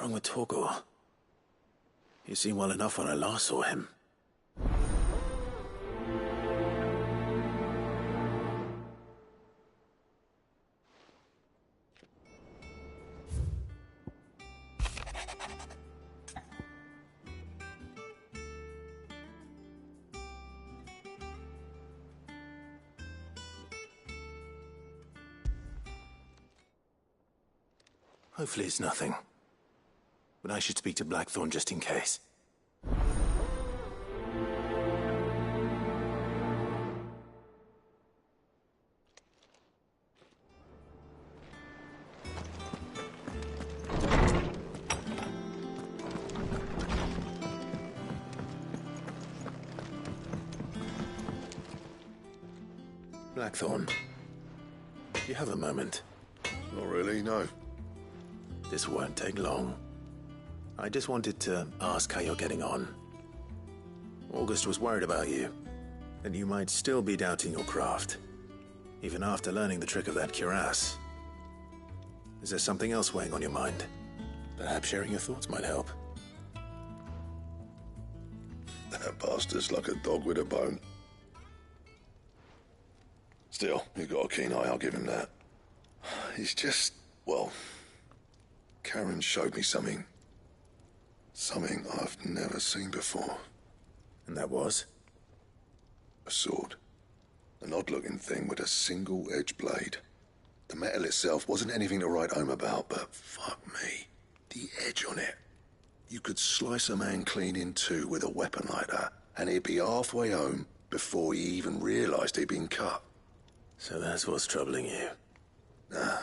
wrong with Torgor? He seemed well enough when I last saw him. Hopefully it's nothing. But I should speak to Blackthorn just in case. Blackthorn, do you have a moment?
Not really, no.
This won't take long. I just wanted to ask how you're getting on. August was worried about you, that you might still be doubting your craft, even after learning the trick of that cuirass. Is there something else weighing on your mind? Perhaps sharing your thoughts might help.
That bastard's like a dog with a bone. Still, he's got a keen eye, I'll give him that. He's just, well, Karen showed me something. Something I've never seen before.
And that was?
A sword. An odd-looking thing with a single-edged blade. The metal itself wasn't anything to write home about, but fuck me. The edge on it. You could slice a man clean in two with a weapon like that, and he'd be halfway home before he even realised he'd been cut.
So that's what's troubling you?
Nah.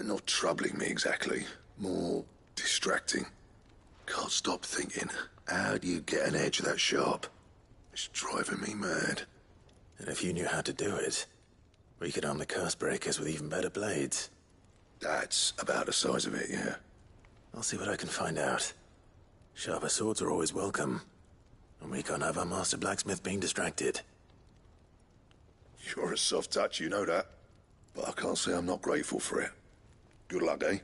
Not troubling me exactly. More distracting. Can't stop thinking, how do you get an edge that sharp? It's driving me mad.
And if you knew how to do it, we could arm the curse breakers with even better blades.
That's about the size of it, yeah.
I'll see what I can find out. Sharper swords are always welcome. And we can't have our master blacksmith being distracted.
You're a soft touch, you know that. But I can't say I'm not grateful for it. Good luck, eh?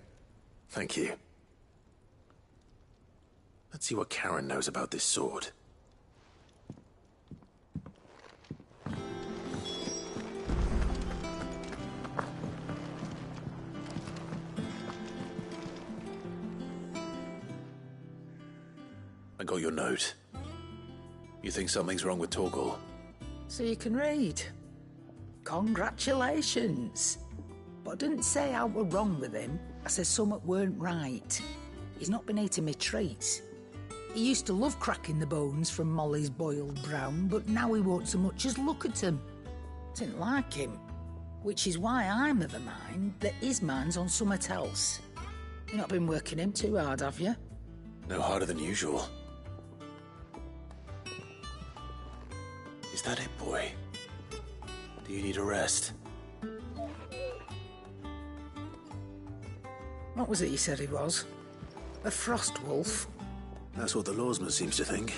Thank you. Let's see what Karen knows about this sword. I got your note. You think something's wrong with Torgor?
So you can read. Congratulations. But I didn't say I were wrong with him. I said something weren't right. He's not been eating me treats. He used to love cracking the bones from Molly's boiled brown, but now he won't so much as look at them. Didn't like him. Which is why I'm of the mind that his mind's on something else. You've not been working him too hard, have you?
No harder than usual. Is that it, boy? Do you need a rest?
What was it you said he was? A frost wolf?
That's what the lawsman seems to think.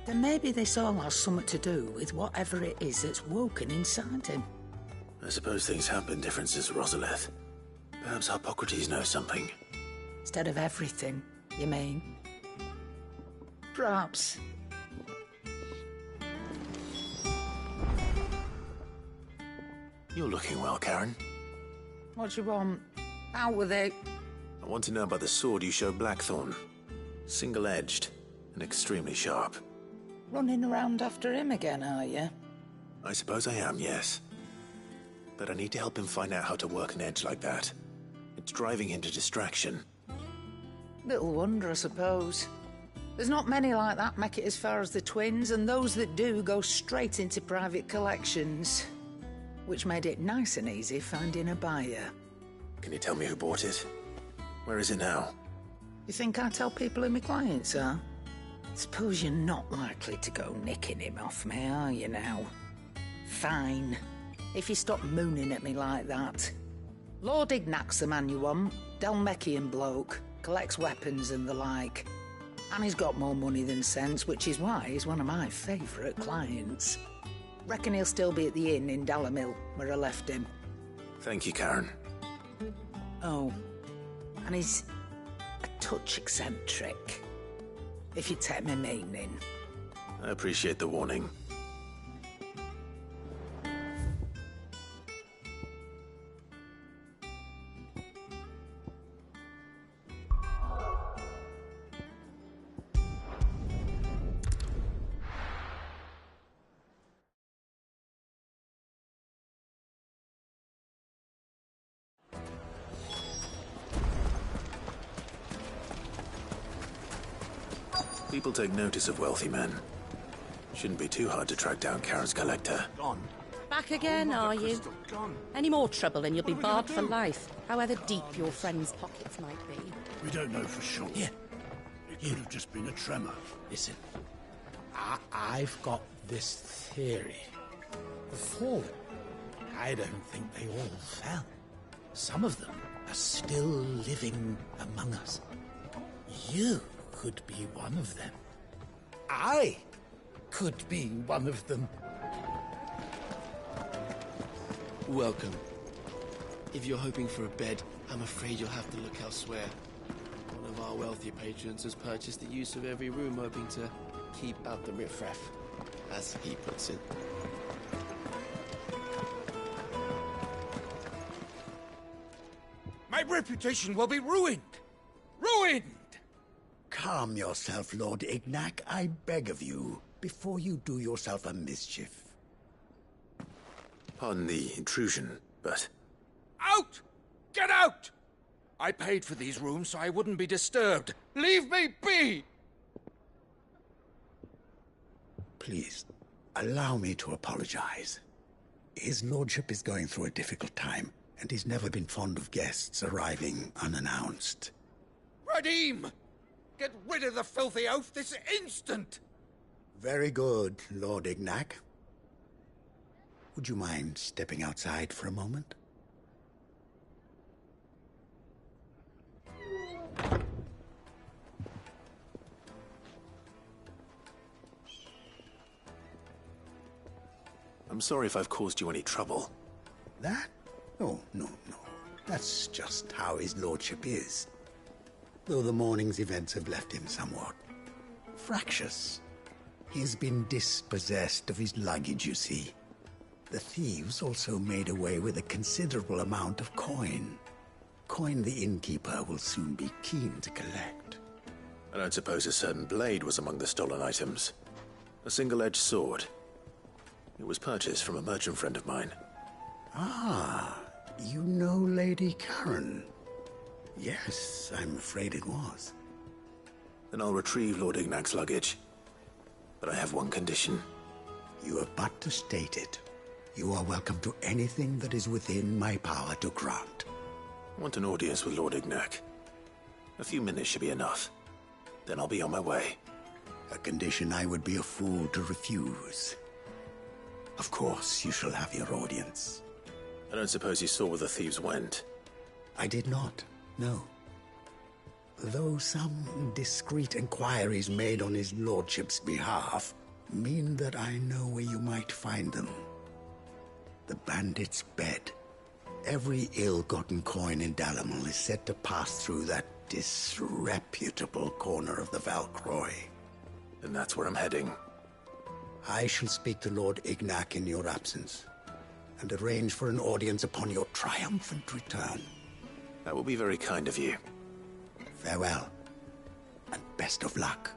Then maybe this all has something to do with whatever it is that's woken inside him.
I suppose things have been different since Rosalith. Perhaps Hippocrates knows something.
Instead of everything, you mean? Perhaps.
You're looking well, Karen.
What do you want? Out with it.
I want to know about the sword you showed Blackthorn. Single-edged and extremely sharp.
Running around after him again, are you?
I suppose I am, yes. But I need to help him find out how to work an edge like that. It's driving him to distraction.
Little wonder, I suppose. There's not many like that make it as far as the twins, and those that do go straight into private collections. Which made it nice and easy finding a buyer.
Can you tell me who bought it? Where is it now?
You think I tell people who my clients are? Suppose you're not likely to go nicking him off me, are you now? Fine. If you stop mooning at me like that. Lord Ignac's the man you want. Dalmekian bloke. Collects weapons and the like. And he's got more money than sense, which is why he's one of my favourite clients. Reckon he'll still be at the inn in Dalamil, where I left him.
Thank you, Karen.
Oh. And he's touch eccentric. If you take my meaning.
I appreciate the warning. People take notice of wealthy men. Shouldn't be too hard to track down Karen's collector.
Gone.
Back again, are you?
Gone.
Any more trouble and you'll be barred for life, however deep your friends' pockets might be.
We don't know for sure.
Yeah.
It could have just been a tremor.
Listen, I've got this theory. The fallen, I don't think they all fell. Some of them are still living among us. You could be one of them. I could be one of them.
Welcome. If you're hoping for a bed, I'm afraid you'll have to look elsewhere. One of our wealthier patrons has purchased the use of every room, hoping to keep out the riffraff, as he puts it.
My reputation will be ruined! Ruined!
Calm yourself, Lord Ignac, I beg of you, before you do yourself a mischief.
Pardon the intrusion, but...
Out! Get out! I paid for these rooms so I wouldn't be disturbed. Leave me be!
Please, allow me to apologize. His lordship is going through a difficult time, and he's never been fond of guests arriving unannounced.
Radim! Get rid of the filthy oaf this instant!
Very good, Lord Ignac. Would you mind stepping outside for a moment?
I'm sorry if I've caused you any trouble.
That? Oh, no. That's just how his lordship is. Though the morning's events have left him somewhat fractious. He's been dispossessed of his luggage, you see. The thieves also made away with a considerable amount of coin. Coin the innkeeper will soon be keen to collect.
I don't suppose a certain blade was among the stolen items. A single-edged sword. It was purchased from a merchant friend of mine.
Ah, you know Lady Karen. Yes, I'm afraid it was.
Then I'll retrieve Lord Ignac's luggage. But I have one condition.
You have but to state it. You are welcome to anything that is within my power to grant.
I want an audience with Lord Ignac. A few minutes should be enough. Then I'll be on my way.
A condition I would be a fool to refuse. Of course, you shall have your audience.
I don't suppose you saw where the thieves went?
I did not, no. Though some discreet inquiries made on his lordship's behalf mean that I know where you might find them. The bandit's bed. Every ill-gotten coin in Dalamul is said to pass through that disreputable corner of the Valcroy.
Then that's where I'm heading.
I shall speak to Lord Ignac in your absence, and arrange for an audience upon your triumphant return.
That will be very kind of you.
Farewell, and best of luck.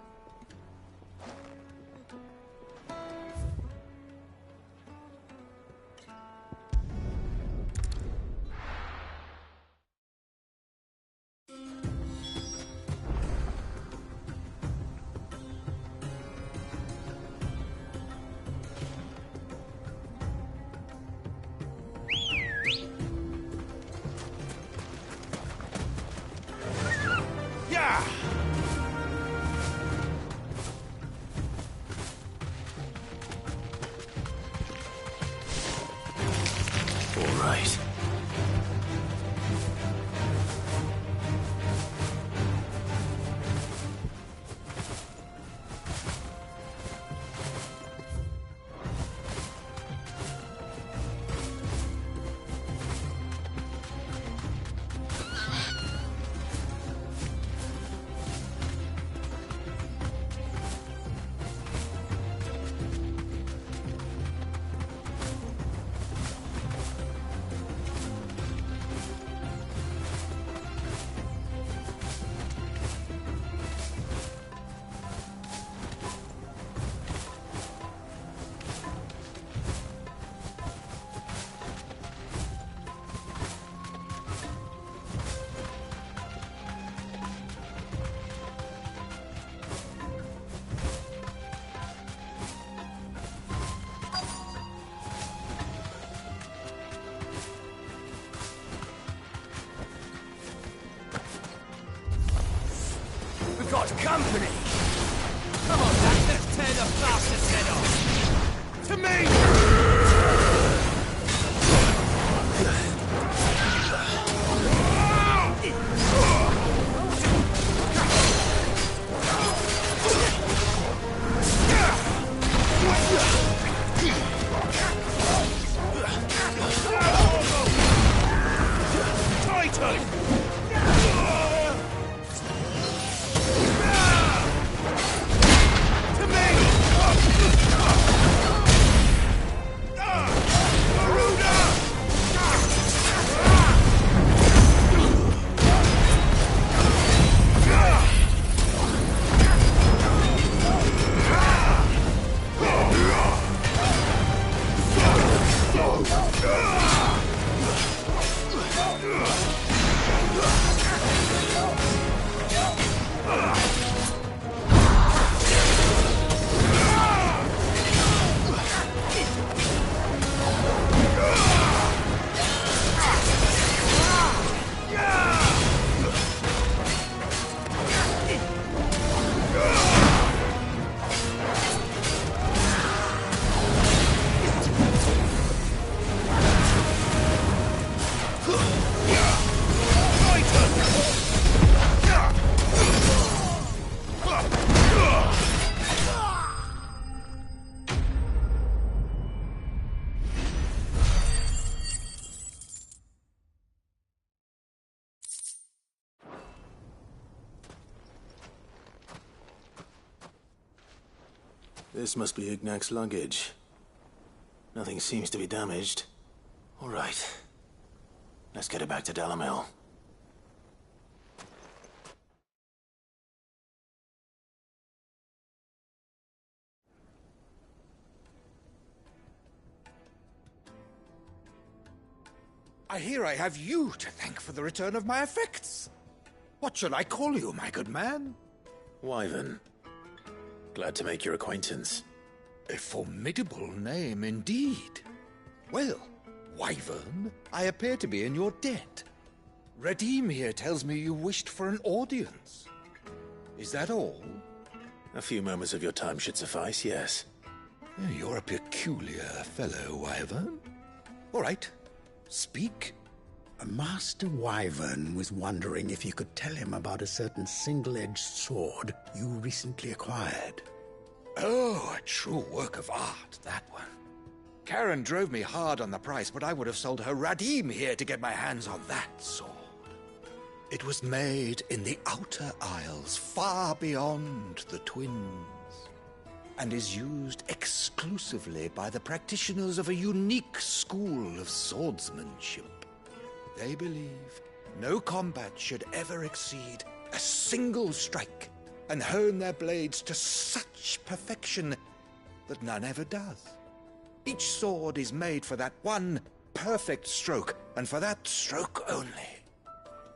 company! Come on, lads, let's tear the bastard's head off! To me!
This must be Ignac's luggage. Nothing seems to be damaged. All right. Let's get it back to Dalamil.
I hear I have you to thank for the return of my effects. What shall I call you, my good man?
Wyvern. Glad to make your acquaintance.
A formidable name indeed. Well, Wyvern, I appear to be in your debt. Radim here tells me you wished for an audience. Is that all?
A few moments of your time should suffice, yes.
You're a peculiar fellow, Wyvern. All right, speak.
Master Wyvern was wondering if you could tell him about a certain single-edged sword you recently acquired.
Oh, a true work of art, that one. Karen drove me hard on the price, but I would have sold her Radim here to get my hands on that sword. It was made in the Outer Isles, far beyond the Twins, and is used exclusively by the practitioners of a unique school of swordsmanship. They believe no combat should ever exceed a single strike, and hone their blades to such perfection that none ever does. Each sword is made for that one perfect stroke, and for that stroke only.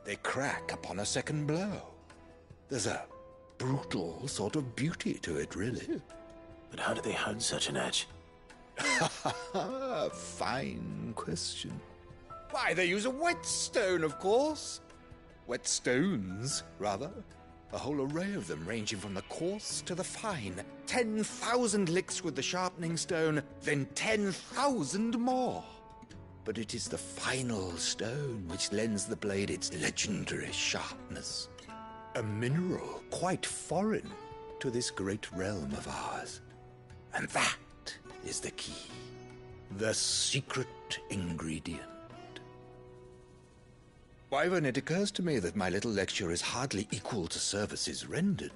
They crack upon a second blow. There's a brutal sort of beauty to it, really.
But how do they hone such an edge?
Fine question. Why, they use a whetstone, of course. Whetstones, rather. A whole array of them, ranging from the coarse to the fine. 10,000 licks with the sharpening stone, then 10,000 more. But it is the final stone which lends the blade its legendary sharpness. A mineral quite foreign to this great realm of ours. And that is the key. The secret ingredient. Wyvern, it occurs to me that my little lecture is hardly equal to services rendered.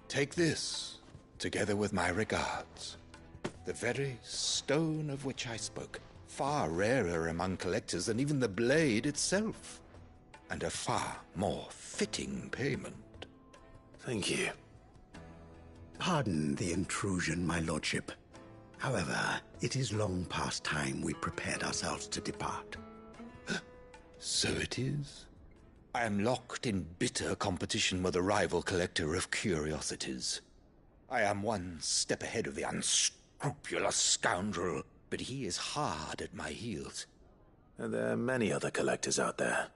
Take this, together with my regards. The very stone of which I spoke, far rarer among collectors than even the blade itself, and a far more fitting payment.
Thank you.
Pardon the intrusion, my lordship. However, it is long past time we prepared ourselves to depart.
So it is. I am locked in bitter competition with a rival collector of curiosities. I am one step ahead of the unscrupulous scoundrel, but he is hard at my heels.
And there are many other collectors out there.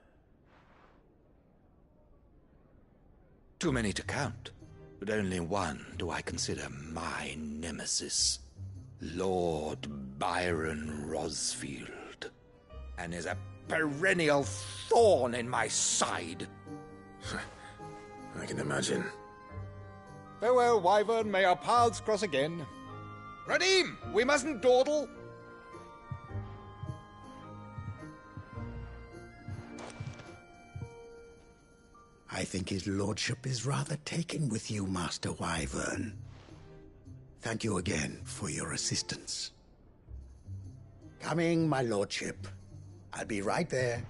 Too many to count. but only one do I consider my nemesis. Lord Byron Rosfield, and is a perennial thorn in my side.
I can imagine.
Farewell, Wyvern. May our paths cross again. Radim, we mustn't dawdle.
I think his lordship is rather taken with you, Master Wyvern. Thank you again for your assistance. Coming, my lordship. I'll be right there.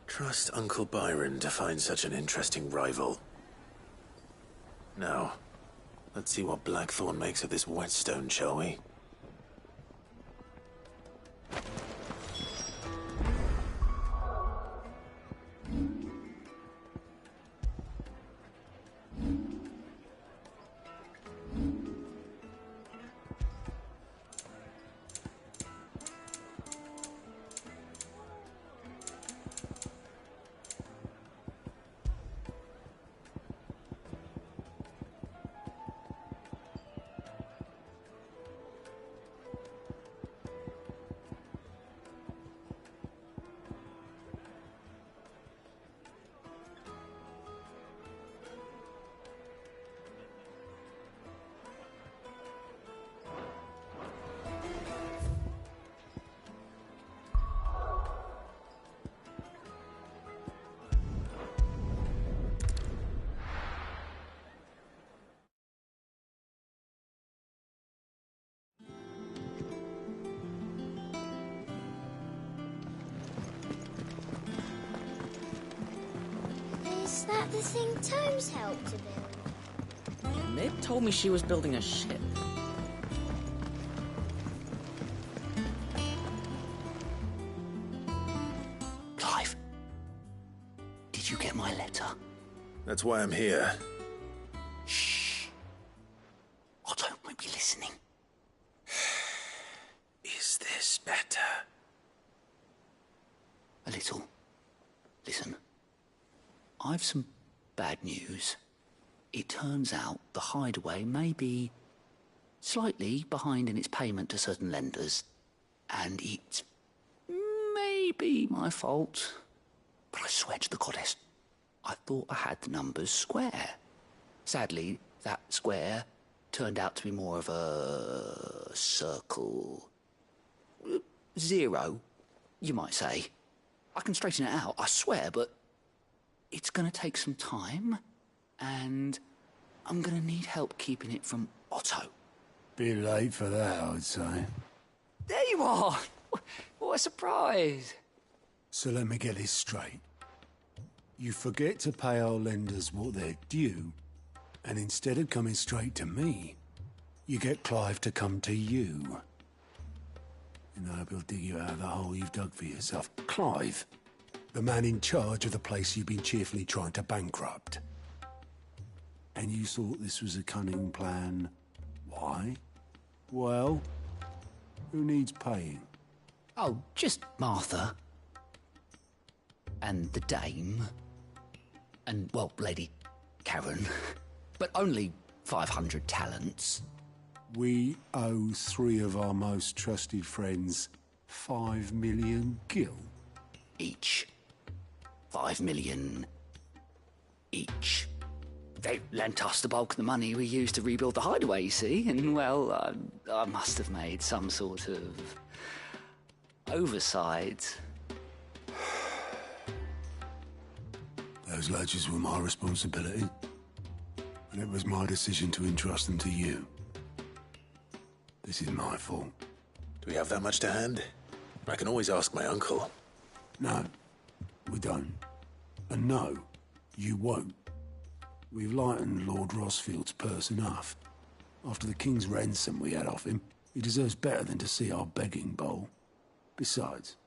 Trust Uncle Byron to find such an interesting rival. Now, let's see what Blackthorn makes of this whetstone, shall we?
Is that the thing Tomes helped to build?
Mid told me she was building a ship.
Clive, did you get my letter?
That's why I'm here.
Shh. Otto might be listening.
Is this better?
A little. Listen. I've some bad news. It turns out the Hideaway may be slightly behind in its payment to certain lenders, and it may be my fault. But I swear to the goddess, I thought I had the numbers square. Sadly, that square turned out to be more of a circle. 0, you might say. I can straighten it out, I swear, but it's going to take some time, and I'm going to need help keeping it from Otto. Bit late for that, I'd say.
There you are! What a surprise!
So let me get this straight. You forget to pay our lenders what they're due, and instead of coming straight to me, you get Clive to come to you. And I hope he'll dig you out of the hole you've dug for yourself. Clive, the man in charge of the place you've been cheerfully trying to bankrupt. And you thought this was a cunning plan. Why? Well, who needs paying?
Oh, just Martha. And the dame. And, well, Lady Karen. But only 500 talents.
We owe 3 of our most trusted friends 5 million gil.
Each. 5 million each. They lent us the bulk of the money we used to rebuild the Hideaway, you see, and, well, I must have made some sort of oversight.
Those ledgers were my responsibility, and it was my decision to entrust them to you. This is my fault.
Do we have that much to hand? I can always ask my uncle.
No, we don't. And no, you won't. We've lightened Lord Rosfield's purse enough. After the king's ransom we had off him, he deserves better than to see our begging bowl. Besides,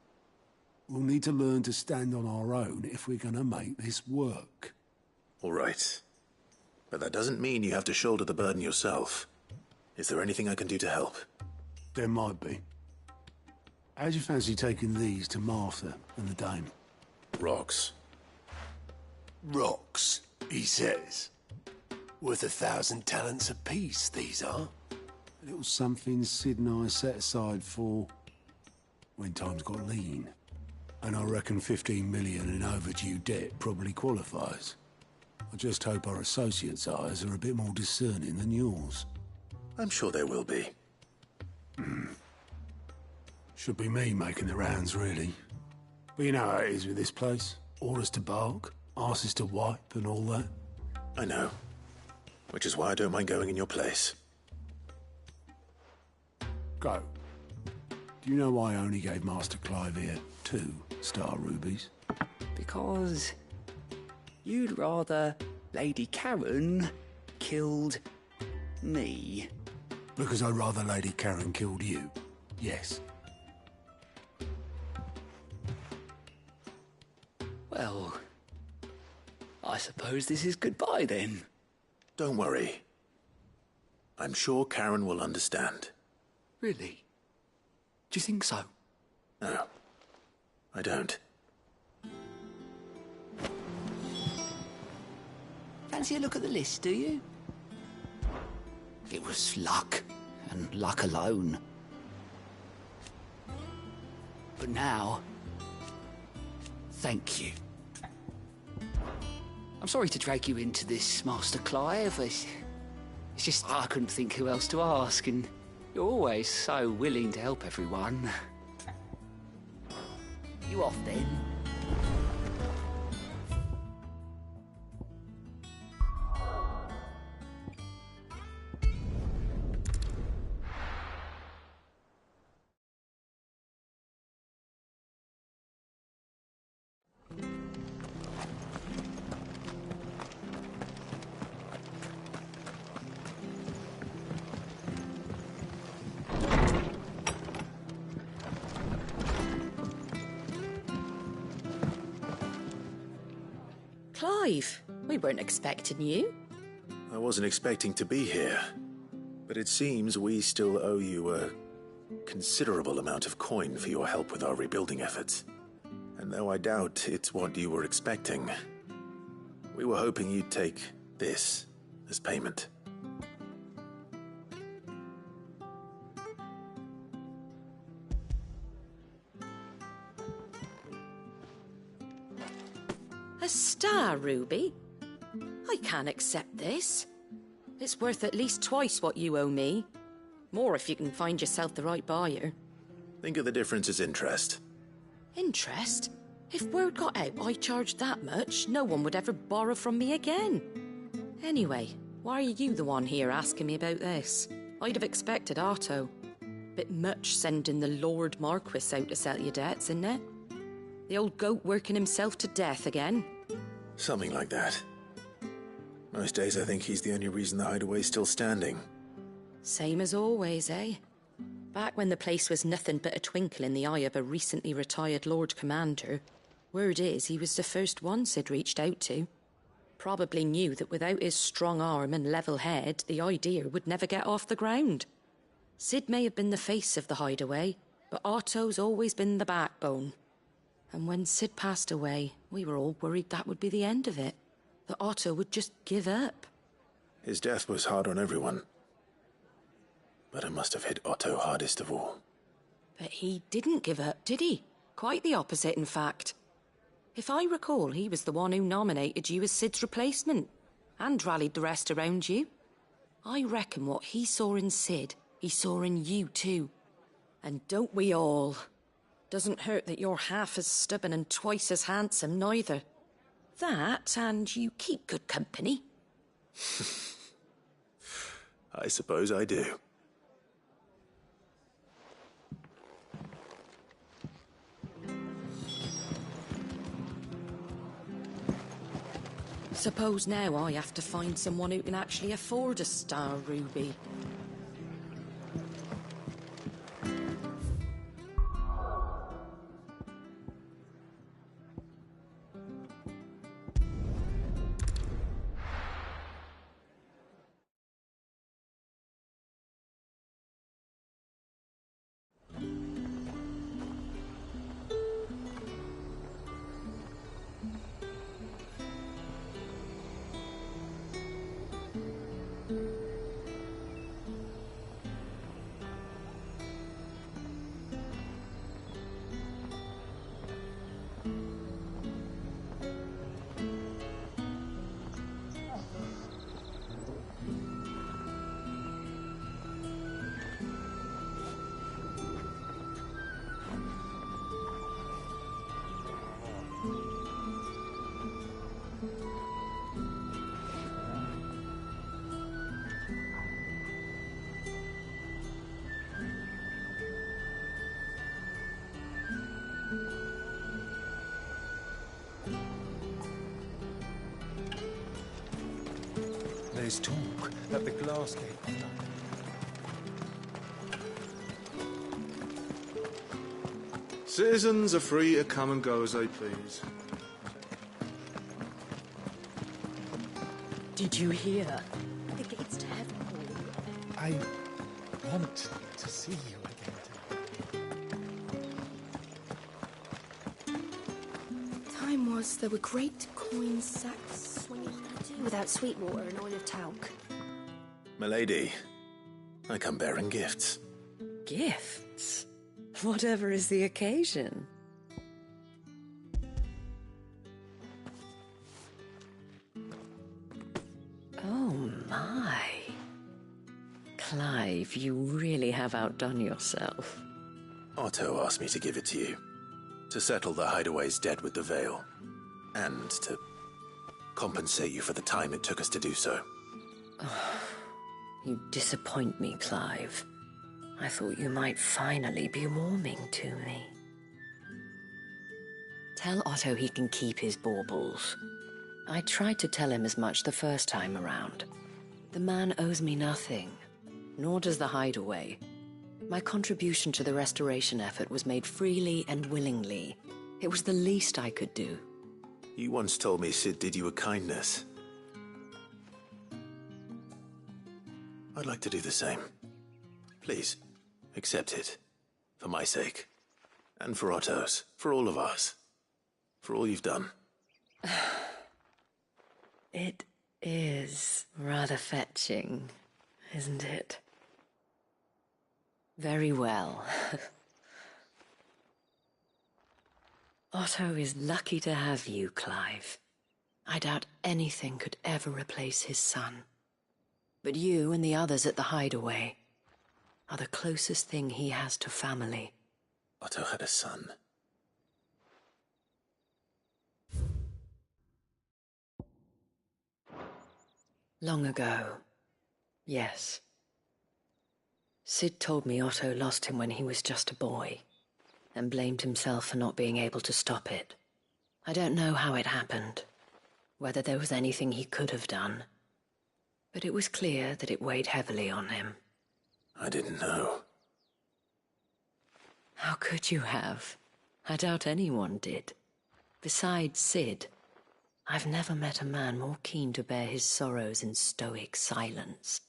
we'll need to learn to stand on our own if we're gonna make this work.
All right. But that doesn't mean you have to shoulder the burden yourself. Is there anything I can do to help?
There might be. How'd you fancy taking these to Martha and the dame?
Rocks.
Rocks, he says. Worth 1,000 talents apiece, these are. A little something Sid and I set aside for when times got lean. And I reckon 15 million in overdue debt probably qualifies. I just hope our associates' eyes are a bit more discerning than yours.
I'm sure they will be.
Should be me making the rounds, really. But you know how it is with this place. Orders to bark, arses to wipe, and all that.
I know. Which is why I don't mind going in your place.
Go. Do you know why I only gave Master Clive here 2 star rubies?
Because you'd rather Lady Karen killed me.
Because I'd rather Lady Karen killed you. Yes.
Well, I suppose this is goodbye then.
Don't worry. I'm sure Karen will understand.
Really? Do you think so?
No, I don't.
Fancy a look at the list, do you? It was luck, and luck alone. But now, thank you. I'm sorry to drag you into this, Master Clive. It's just I couldn't think who else to ask, and you're always so willing to help everyone. You off then?
Clive, we weren't expecting you.
I wasn't expecting to be here, but it seems we still owe you a considerable amount of coin for your help with our rebuilding efforts. And though I doubt it's what you were expecting, we were hoping you'd take this as payment.
A star ruby? I can't accept this. It's worth at least twice what you owe me. More if you can find yourself the right buyer.
Think of the difference as interest.
Interest? If word got out I charged that much, no one would ever borrow from me again. Anyway, why are you the one here asking me about this? I'd have expected Otto. Bit much sending the Lord Marquis out to settle your debts, isn't it? The old goat working himself to death again?
Something like that. Most days I think he's the only reason the hideaway's still standing.
Same as always, eh? Back when the place was nothing but a twinkle in the eye of a recently retired Lord Commander, word is he was the first one Sid reached out to. Probably knew that without his strong arm and level head, the idea would never get off the ground. Sid may have been the face of the hideaway, but Otto's always been the backbone. And when Sid passed away, we were all worried that would be the end of it. That Otto would just give up.
His death was hard on everyone. But it must have hit Otto hardest of all.
But he didn't give up, did he? Quite the opposite, in fact. If I recall, he was the one who nominated you as Sid's replacement, and rallied the rest around you. I reckon what he saw in Sid, he saw in you too. And don't we all? Doesn't hurt that you're half as stubborn and twice as handsome, neither. That, and you keep good company.
I suppose I do.
Suppose now I have to find someone who can actually afford a star ruby.
is talk that the glass gate flooded.
Citizens are free to come and go as they please.
Did you hear? The gates to heaven.
I want to see you again.
Time was there were great coin sacks swinging. What can I do without sweet water and oil of talc?
Milady, I come bearing gifts.
Gifts? Whatever is the occasion. Oh my. Clive, you really have outdone yourself.
Otto asked me to give it to you. To settle the Hideaway's debt with the Veil. And to compensate you for the time it took us to do so.
You disappoint me, Clive. I thought you might finally be warming to me. Tell Otto he can keep his baubles. I tried to tell him as much the first time around. The man owes me nothing, nor does the Hideaway. My contribution to the restoration effort was made freely and willingly. It was the least I could do.
You once told me Sid did you a kindness. I'd like to do the same. Please, accept it. For my sake. And for Otto's. For all of us. For all you've done.
It is rather fetching, isn't it? Very well. Otto is lucky to have you, Clive. I doubt anything could ever replace his son. But you and the others at the Hideaway are the closest thing he has to family.
Otto had a son.
Long ago, yes. Sid told me Otto lost him when he was just a boy, and blamed himself for not being able to stop it. I don't know how it happened, whether there was anything he could have done, but it was clear that it weighed heavily on him.
I didn't know.
How could you have? I doubt anyone did. Besides Sid, I've never met a man more keen to bear his sorrows in stoic silence.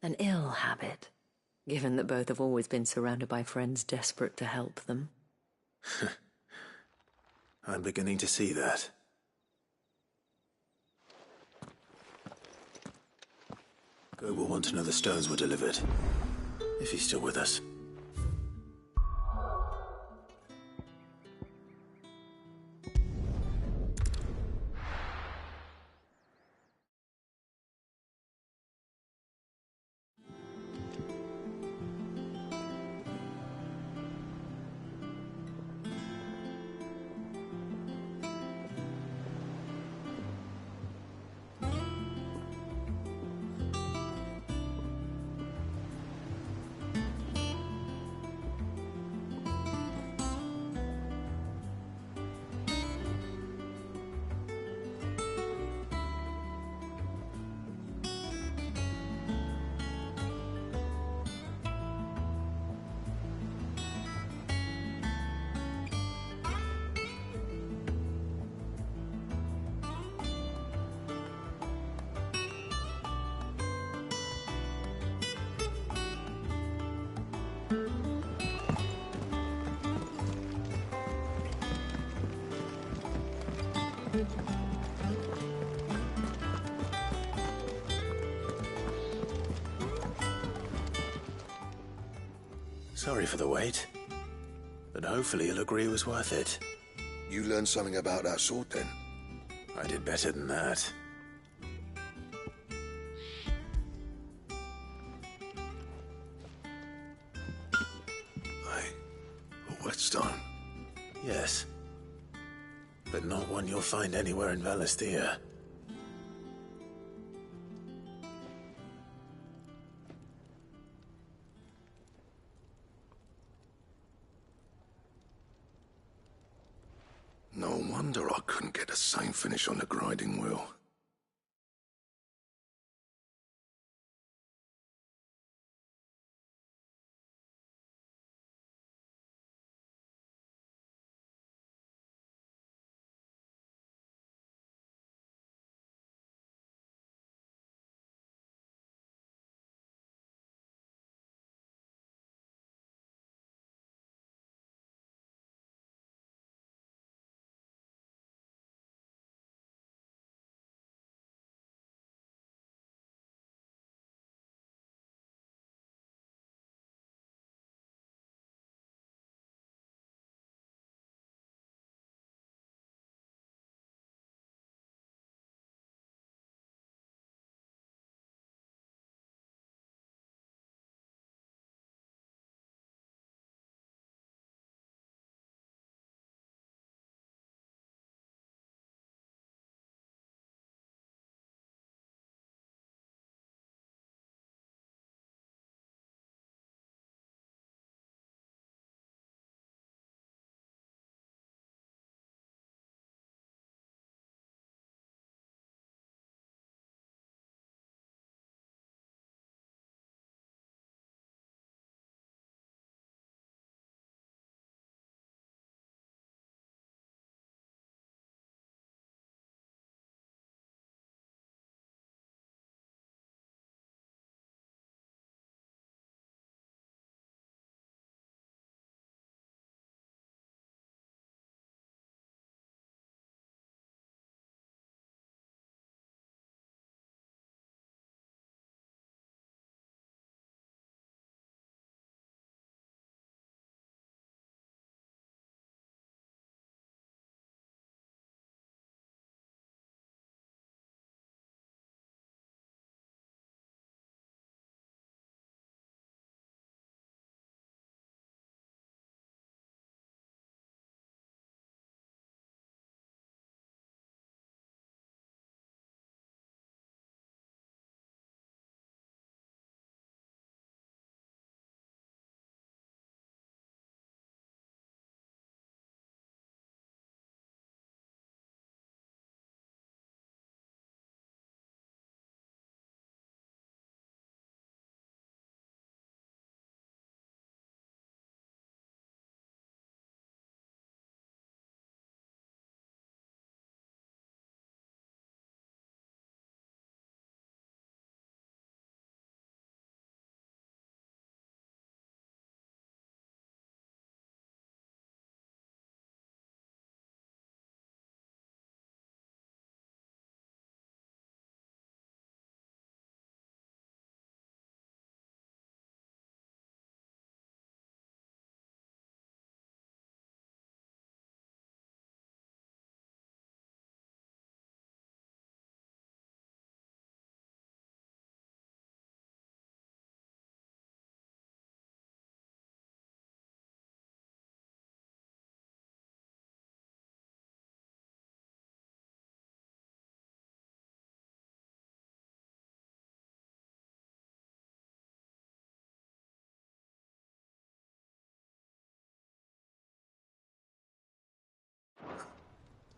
An ill habit, given that both have always been surrounded by friends desperate to help them.
I'm beginning to see that. Go will want to know the stones were delivered. If he's still with us. Sorry for the wait, but hopefully you'll agree it was worth it.
You learned something about that sword, then?
I did better than that.
A whetstone?
Yes. But not one you'll find anywhere in Valisthea.
No wonder I couldn't get the same finish on the grinding wheel.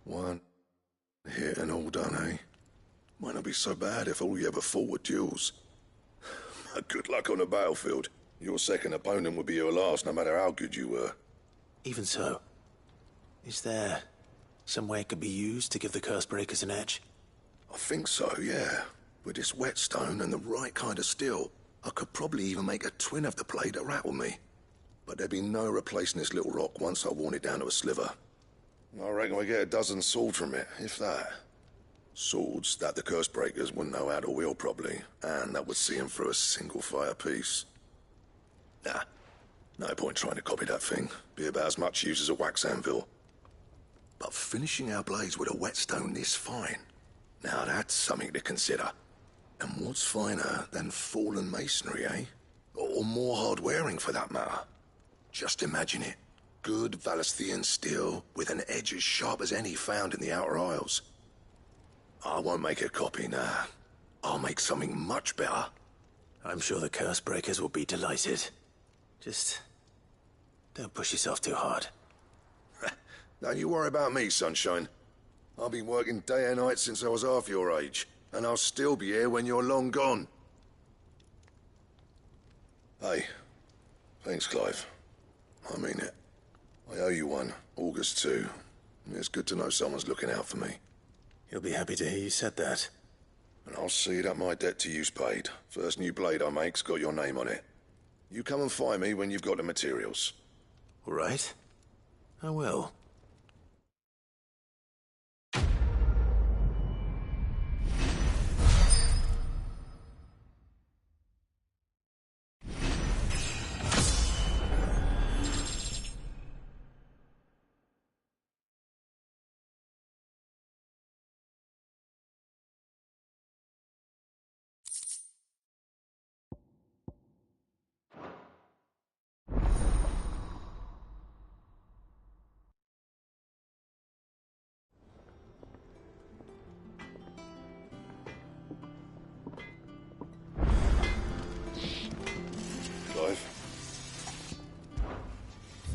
One hit and all done, eh? Might not be so bad if all you ever fought were duels. Good luck on the battlefield. Your second opponent would be your last, no matter how good you were.
Even so, is there some way it could be used to give the Cursebreakers an edge?
I think so, yeah. With this whetstone and the right kind of steel, I could probably even make a twin of the blade that rattled me. But there'd be no replacing this little rock once I worn it down to a sliver. I reckon we get a dozen swords from it, if that. Swords that the Cursebreakers wouldn't know how to wield properly, and that would see them through a single fire piece. Nah, no point trying to copy that thing. Be about as much use as a wax anvil. But finishing our blades with a whetstone this fine, now that's something to consider. And what's finer than fallen masonry, eh? Or more hard-wearing, for that matter. Just imagine it. Good Valisthian steel with an edge as sharp as any found in the Outer Isles. I won't make a copy, nah. I'll make something much better.
I'm sure the Cursebreakers will be delighted. Just don't push yourself too hard.
Don't you worry about me, sunshine. I've been working day and night since I was half your age, and I'll still be here when you're long gone. Hey, thanks, Clive. I mean it. I owe you one, August too. It's good to know someone's looking out for me.
He'll be happy to hear you said that.
And I'll see that my debt to you's paid. First new blade I make's got your name on it. You come and find me when you've got the materials.
All right. I will.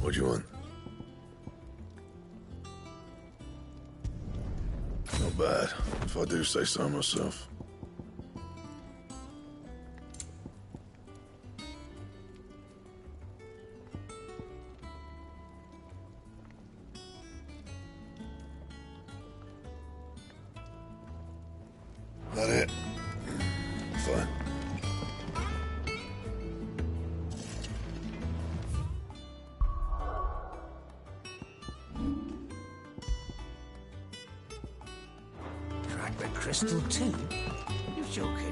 What do you want? Not bad, if I do say so myself. That it? Fine.
Crack the crystal too? You're joking.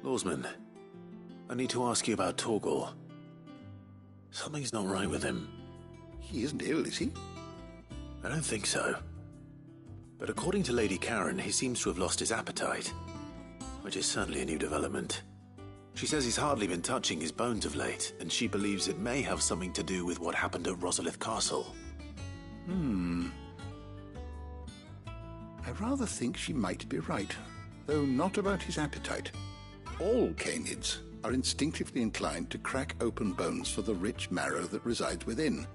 Lawsman, I need to ask you about Torgal. Something's not right with him.
He isn't ill, is he?
I don't think so. But according to Lady Karen, he seems to have lost his appetite, which is certainly a new development. She says he's hardly been touching his bones of late, and she believes it may have something to do with what happened at Rosalith Castle.
I rather think she might be right, though not about his appetite. All canids are instinctively inclined to crack open bones for the rich marrow that resides within,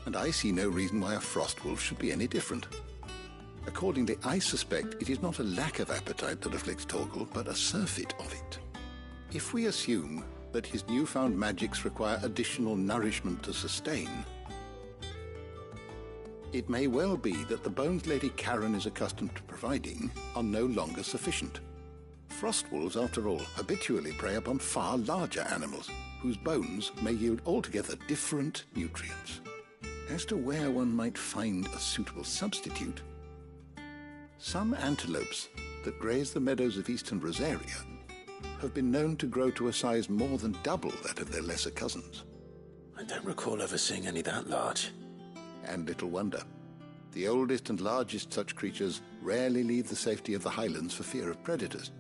and I see no reason why a frostwolf should be any different. Accordingly, I suspect it is not a lack of appetite that afflicts Torgal, but a surfeit of it. If we assume that his newfound magics require additional nourishment to sustain, it may well be that the bones Lady Karen is accustomed to providing are no longer sufficient. Frostwolves, after all, habitually prey upon far larger animals, whose bones may yield altogether different nutrients. As to where one might find a suitable substitute, some antelopes
that graze the meadows of eastern Rosaria have been known to grow to a size more than double that of their lesser cousins.
I don't recall ever seeing any that large.
And little wonder. The oldest and largest such creatures rarely leave the safety of the highlands for fear of predators.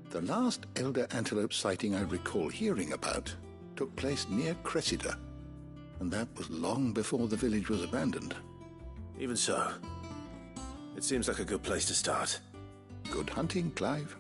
The last elder antelope sighting I recall hearing about took place near Cressida, and that was long before the village was abandoned.
Even so, it seems like a good place to start.
Good hunting, Clive.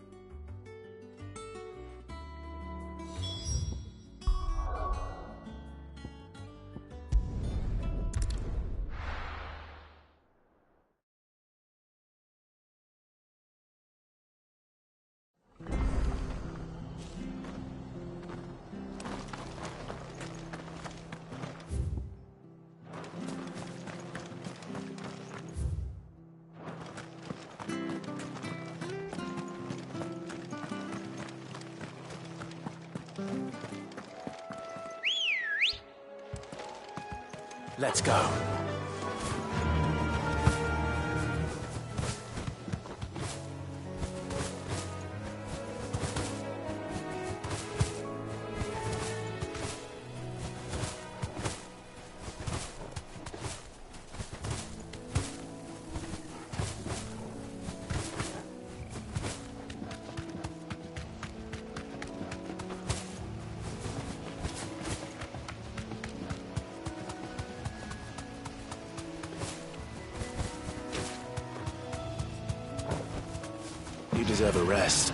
Let's go. You deserve a rest.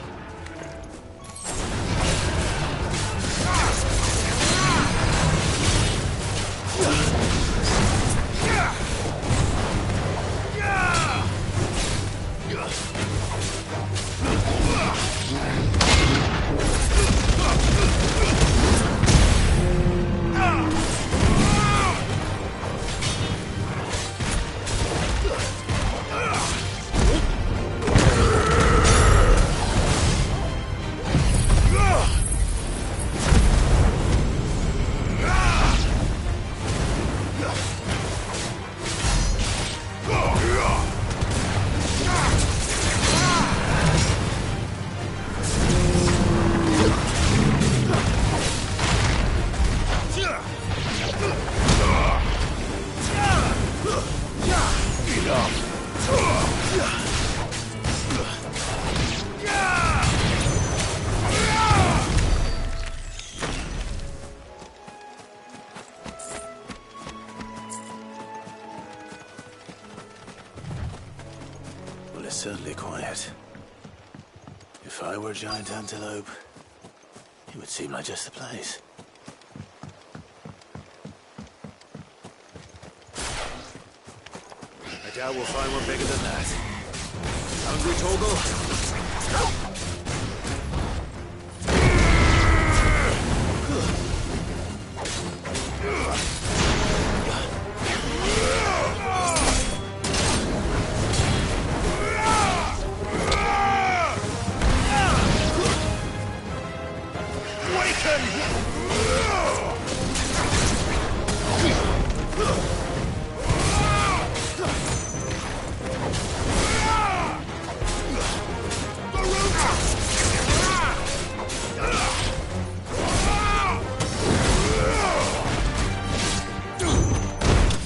Well, it's certainly quiet. If I were a giant antelope, it would seem like just the place. I doubt we'll find one bigger than that. Hungry, Torgal?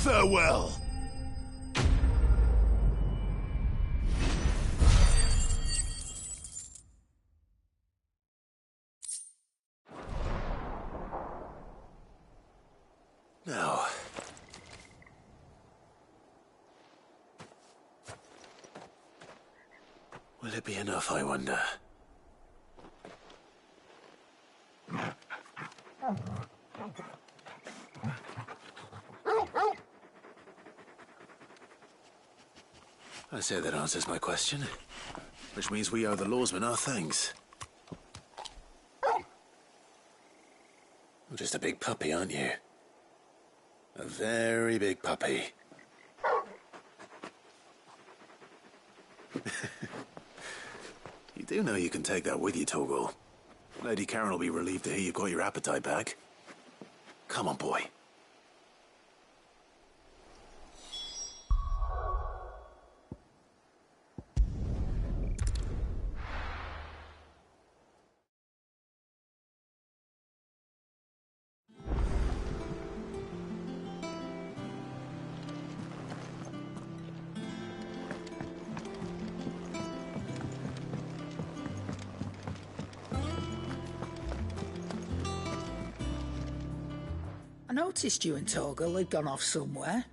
Farewell. Now, will it be enough, I wonder? I say that answers my question, which means we owe the lawsmen our thanks. You're just a big puppy, aren't you? A very big puppy. You do know you can take that with you, Torgal. Lady Karen will be relieved to hear you've got your appetite back. Come on, boy.
noticed you and Torgal had gone off somewhere.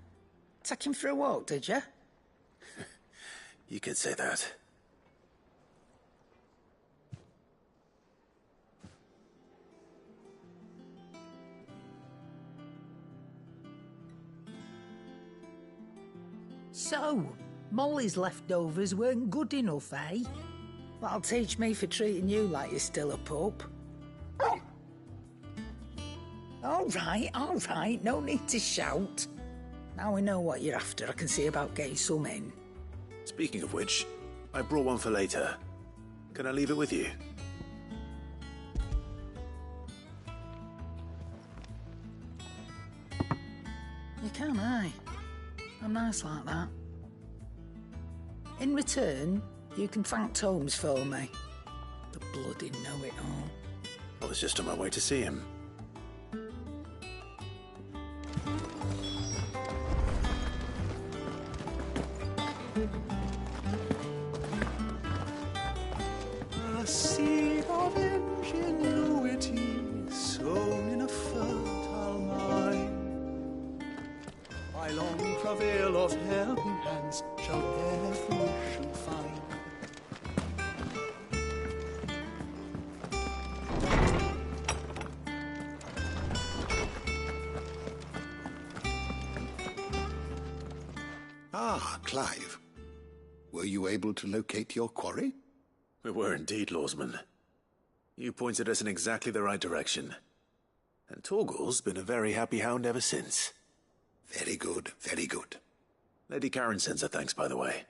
Take him for a walk, did you?
You could say that.
So, Molly's leftovers weren't good enough, eh? That'll teach me for treating you like you're still a pup. All right, no need to shout. Now we know what you're after, I can see about getting some in.
Speaking of which, I brought one for later. Can I leave it with you?
You can, aye. I'm nice like that. In return, you can thank Tomes for me. The bloody know-it-all.
I was just on my way to see him.
A seed of ingenuity sown in a fertile mind. By long travail of helping hands shall evolution find.
Ah, Clive. Were you able to locate your quarry?
We were indeed, Lawsman. You pointed us in exactly the right direction. And Torgal's been a very happy hound ever since.
Very good, very good.
Lady Karen sends her thanks, by the way,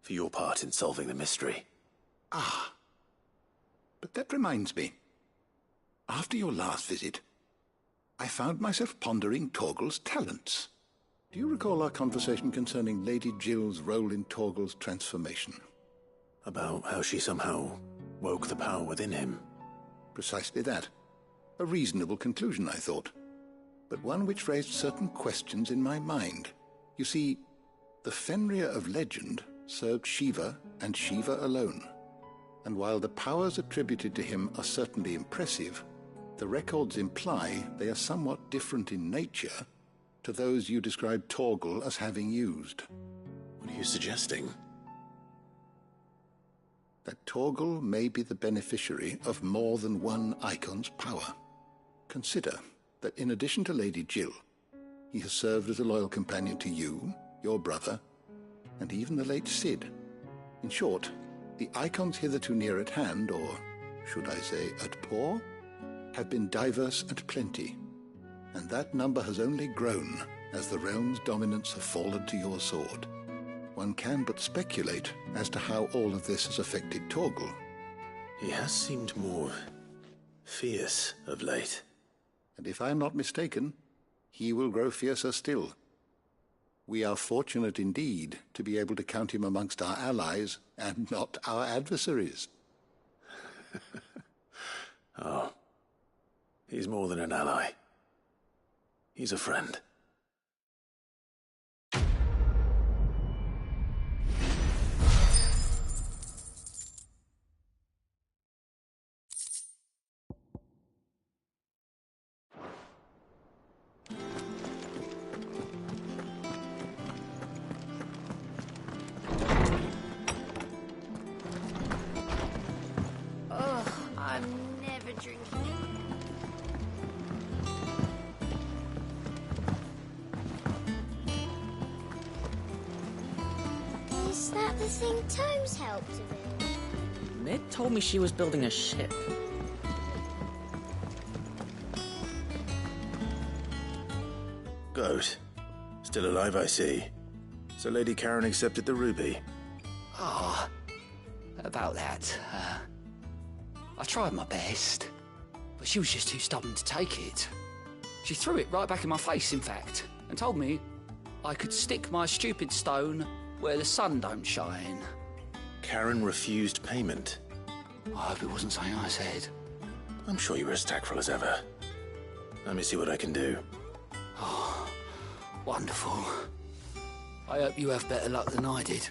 for your part in solving the mystery.
Ah. But that reminds me. After your last visit, I found myself pondering Torgal's talents. Do you recall our conversation concerning Lady Jill's role in Torgal's transformation?
About how she somehow woke the power within him.
Precisely that. A reasonable conclusion, I thought. But one which raised certain questions in my mind. You see, the Fenrir of legend served Shiva and Shiva alone. And while the powers attributed to him are certainly impressive, the records imply they are somewhat different in nature to those you described Torgal as having used.
What are you suggesting?
That Torgal may be the beneficiary of more than one icon's power. Consider that in addition to Lady Jill, he has served as a loyal companion to you, your brother, and even the late Cid. In short, the icons hitherto near at hand, or should I say at paw, have been diverse and plenty, and that number has only grown as the realm's dominance have fallen to your sword. One can but speculate as to how all of this has affected Torgal.
He has seemed more fierce of late.
And if I am not mistaken, he will grow fiercer still. We are fortunate indeed to be able to count him amongst our allies and not our adversaries.
Oh, he's more than an ally. He's a friend.
Ugh, I'm never drinking it. Is that the thing Tomes helped to build?
Mid told me she was building a ship.
Goat. Still alive, I see. So Lady Karen accepted the ruby.
Ah, about that. I tried my best, but she was just too stubborn to take it. She threw it right back in my face, in fact, and told me I could stick my stupid stone where the sun don't shine.
Karen refused payment.
I hope it wasn't something I said.
I'm sure you were as tactful as ever. Let me see what I can do.
Oh, wonderful. I hope you have better luck than I did.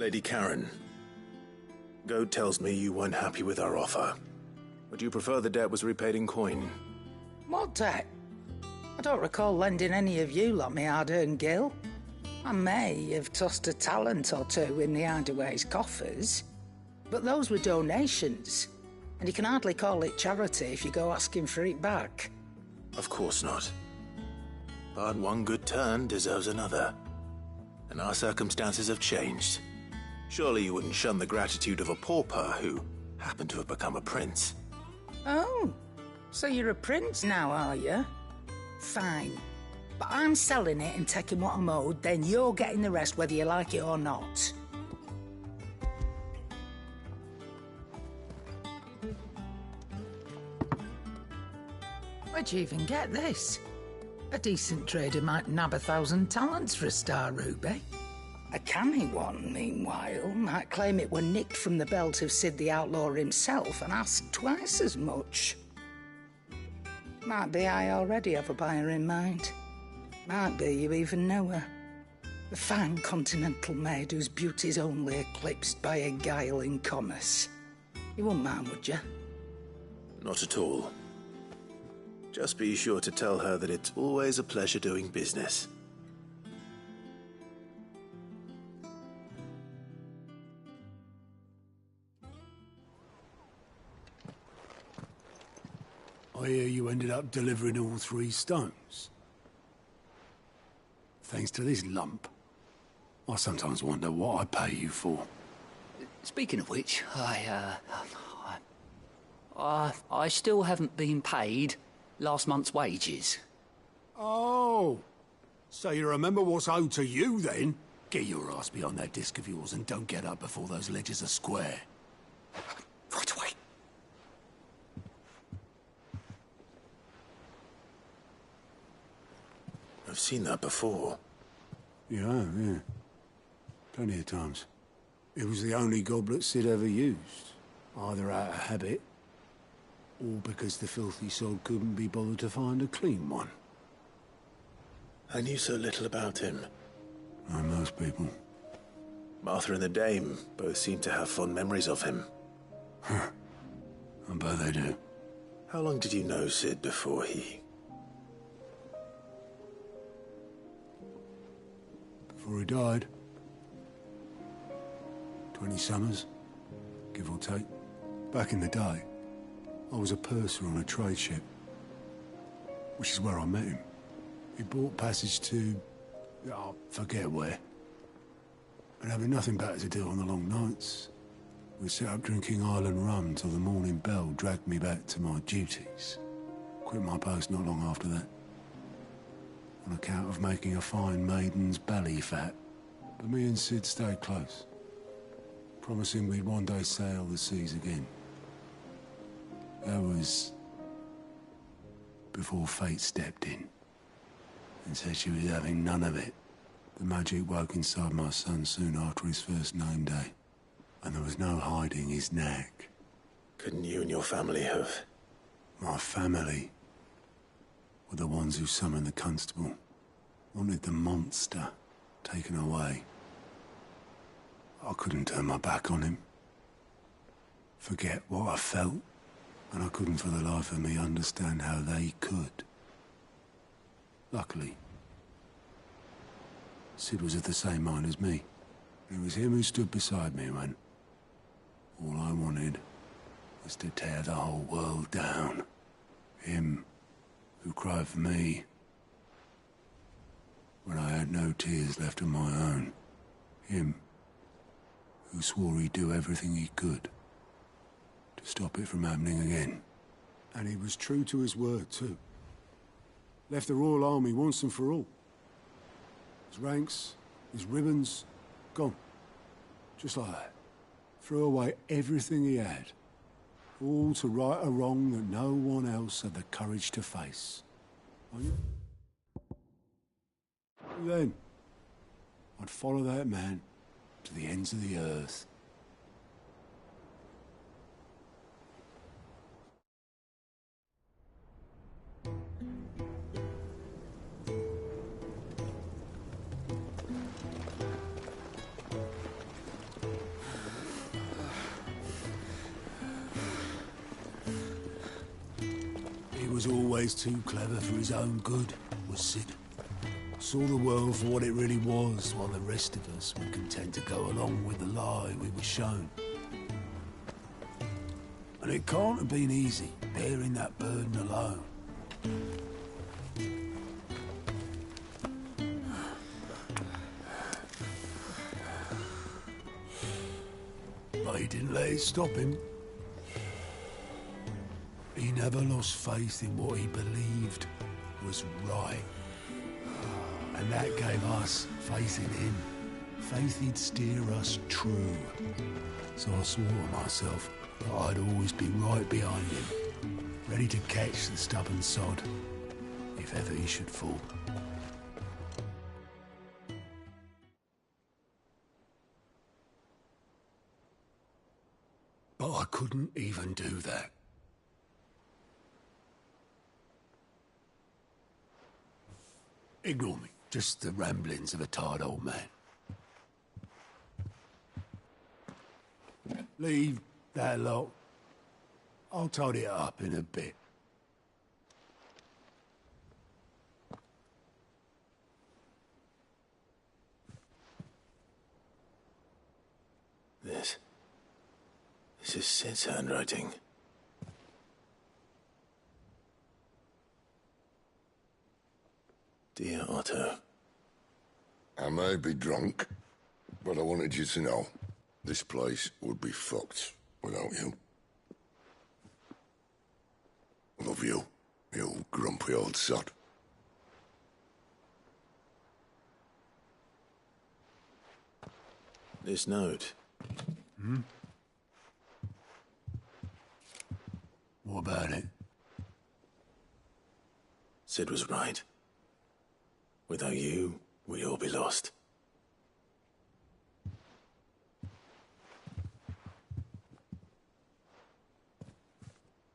Lady Karen, Goad tells me you weren't happy with our offer. Would you prefer the debt was repaid in coin?
What debt? I don't recall lending any of you lot me hard-earned gil. I may have tossed a talent or two in the Hideaway's coffers, but those were donations, and you can hardly call it charity if you go asking for it back.
Of course not. But one good turn deserves another. And our circumstances have changed. Surely you wouldn't shun the gratitude of a pauper who happened to have become a prince.
Oh, so you're a prince now, are you? Fine. But I'm selling it and taking what I'm owed, then you're getting the rest whether you like it or not. Where'd you even get this? A decent trader might nab 1,000 talents for a star ruby. A canny one, meanwhile, might claim it were nicked from the belt of Sid the Outlaw himself and ask twice as much. Might be I already have a buyer in mind. Might be you even know her. A fine continental maid whose beauty's only eclipsed by a guile in commerce. You wouldn't mind, would you?
Not at all. Just be sure to tell her that it's always a pleasure doing business.
I hear you ended up delivering all 3 stones. Thanks to this lump. I sometimes wonder what I pay you for.
Speaking of which, I still haven't been paid last month's wages.
Oh, so you remember what's owed to you then? Get your ass behind that disc of yours and don't get up before those ledgers are square.
Right away.
I've seen that before.
Yeah. Plenty of times. It was the only goblet Sid ever used. Either out of habit, or because the filthy sod couldn't be bothered to find a clean one.
I knew so little about him.
Like most people.
Martha and the Dame both seem to have fond memories of him.
I bet they do.
How long did you know Sid before he...
Before he died. 20 summers, give or take. Back in the day, I was a purser on a trade ship, which is where I met him. He bought passage to... I forget where. And having nothing better to do on the long nights, we set up drinking island rum till the morning bell dragged me back to my duties. Quit my post not long after that. On account of making a fine maiden's belly fat. But me and Sid stayed close, promising we'd one day sail the seas again. That was before fate stepped in and said she was having none of it. The magic woke inside my son soon after his first name day, and there was no hiding his knack.
Couldn't you and your family have...
My family were the ones who summoned the constable, wanted the monster taken away. I couldn't turn my back on him, forget what I felt, and I couldn't for the life of me understand how they could. Luckily, Sid was of the same mind as me. It was him who stood beside me when all I wanted was to tear the whole world down. Him who cried for me when I had no tears left of my own. Him who swore he'd do everything he could to stop it from happening again. And he was true to his word, too. Left the Royal Army once and for all. His ranks, his ribbons, gone. Just like that. Threw away everything he had. All to right a wrong that no one else had the courage to face. Then, I'd follow that man to the ends of the earth. always too clever for his own good, was Sid. Saw the world for what it really was, while the rest of us were content to go along with the lie we were shown. And it can't have been easy, bearing that burden alone. But he didn't let it stop him. He never lost faith in what he believed was right. And that gave us faith in him. Faith he'd steer us true. So I swore to myself that I'd always be right behind him, ready to catch the stubborn sod, if ever he should fall. But I couldn't even do that. Ignore me. Just the ramblings of a tired old man. Leave that lot. I'll tidy it up in a bit.
This is Sid's handwriting. Dear Otto.
I may be drunk, but I wanted you to know this place would be fucked without you. Love you, you grumpy old sod.
This note.
What about it?
Sid was right. Without you, we'd all be lost.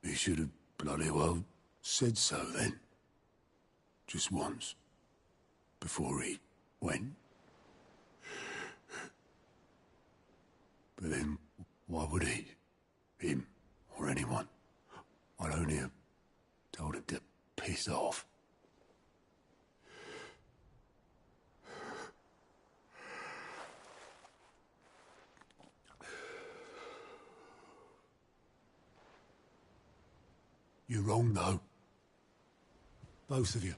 He should have bloody well said so then. Just once. Before he went. But then, why would he? Him, or anyone? I'd only have told him to piss off. You're wrong, though. Both of you.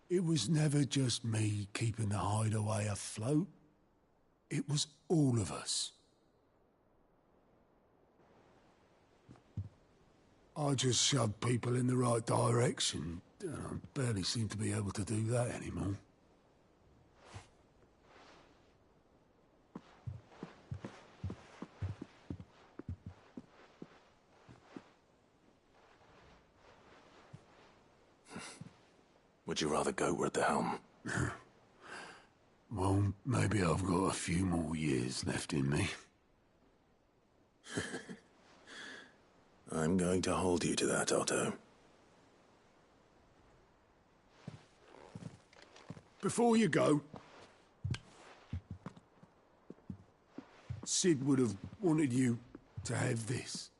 It was never just me keeping the hideaway afloat. It was all of us. I just shoved people in the right direction. I barely seem to be able to do that anymore.
Would you rather go at the helm?
Well, maybe I've got a few more years left in me.
I'm going to hold you to that, Otto.
Before you go, Sid would have wanted you to have this.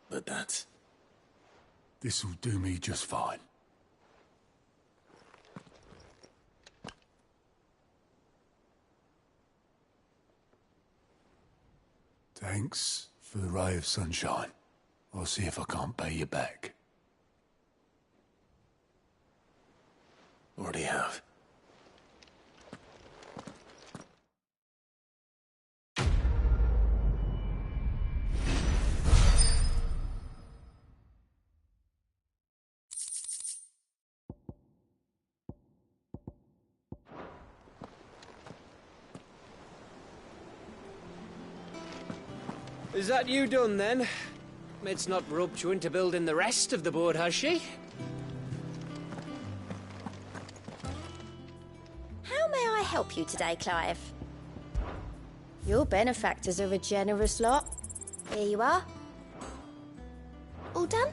But that's...
This'll do me just fine. Thanks for the ray of sunshine. I'll see if I can't pay you back.
Already have.
Is that you done, then? It's not roped you into building the rest of the board, has she?
How may I help you today, Clive? Your benefactors are a generous lot. Here you are. All done?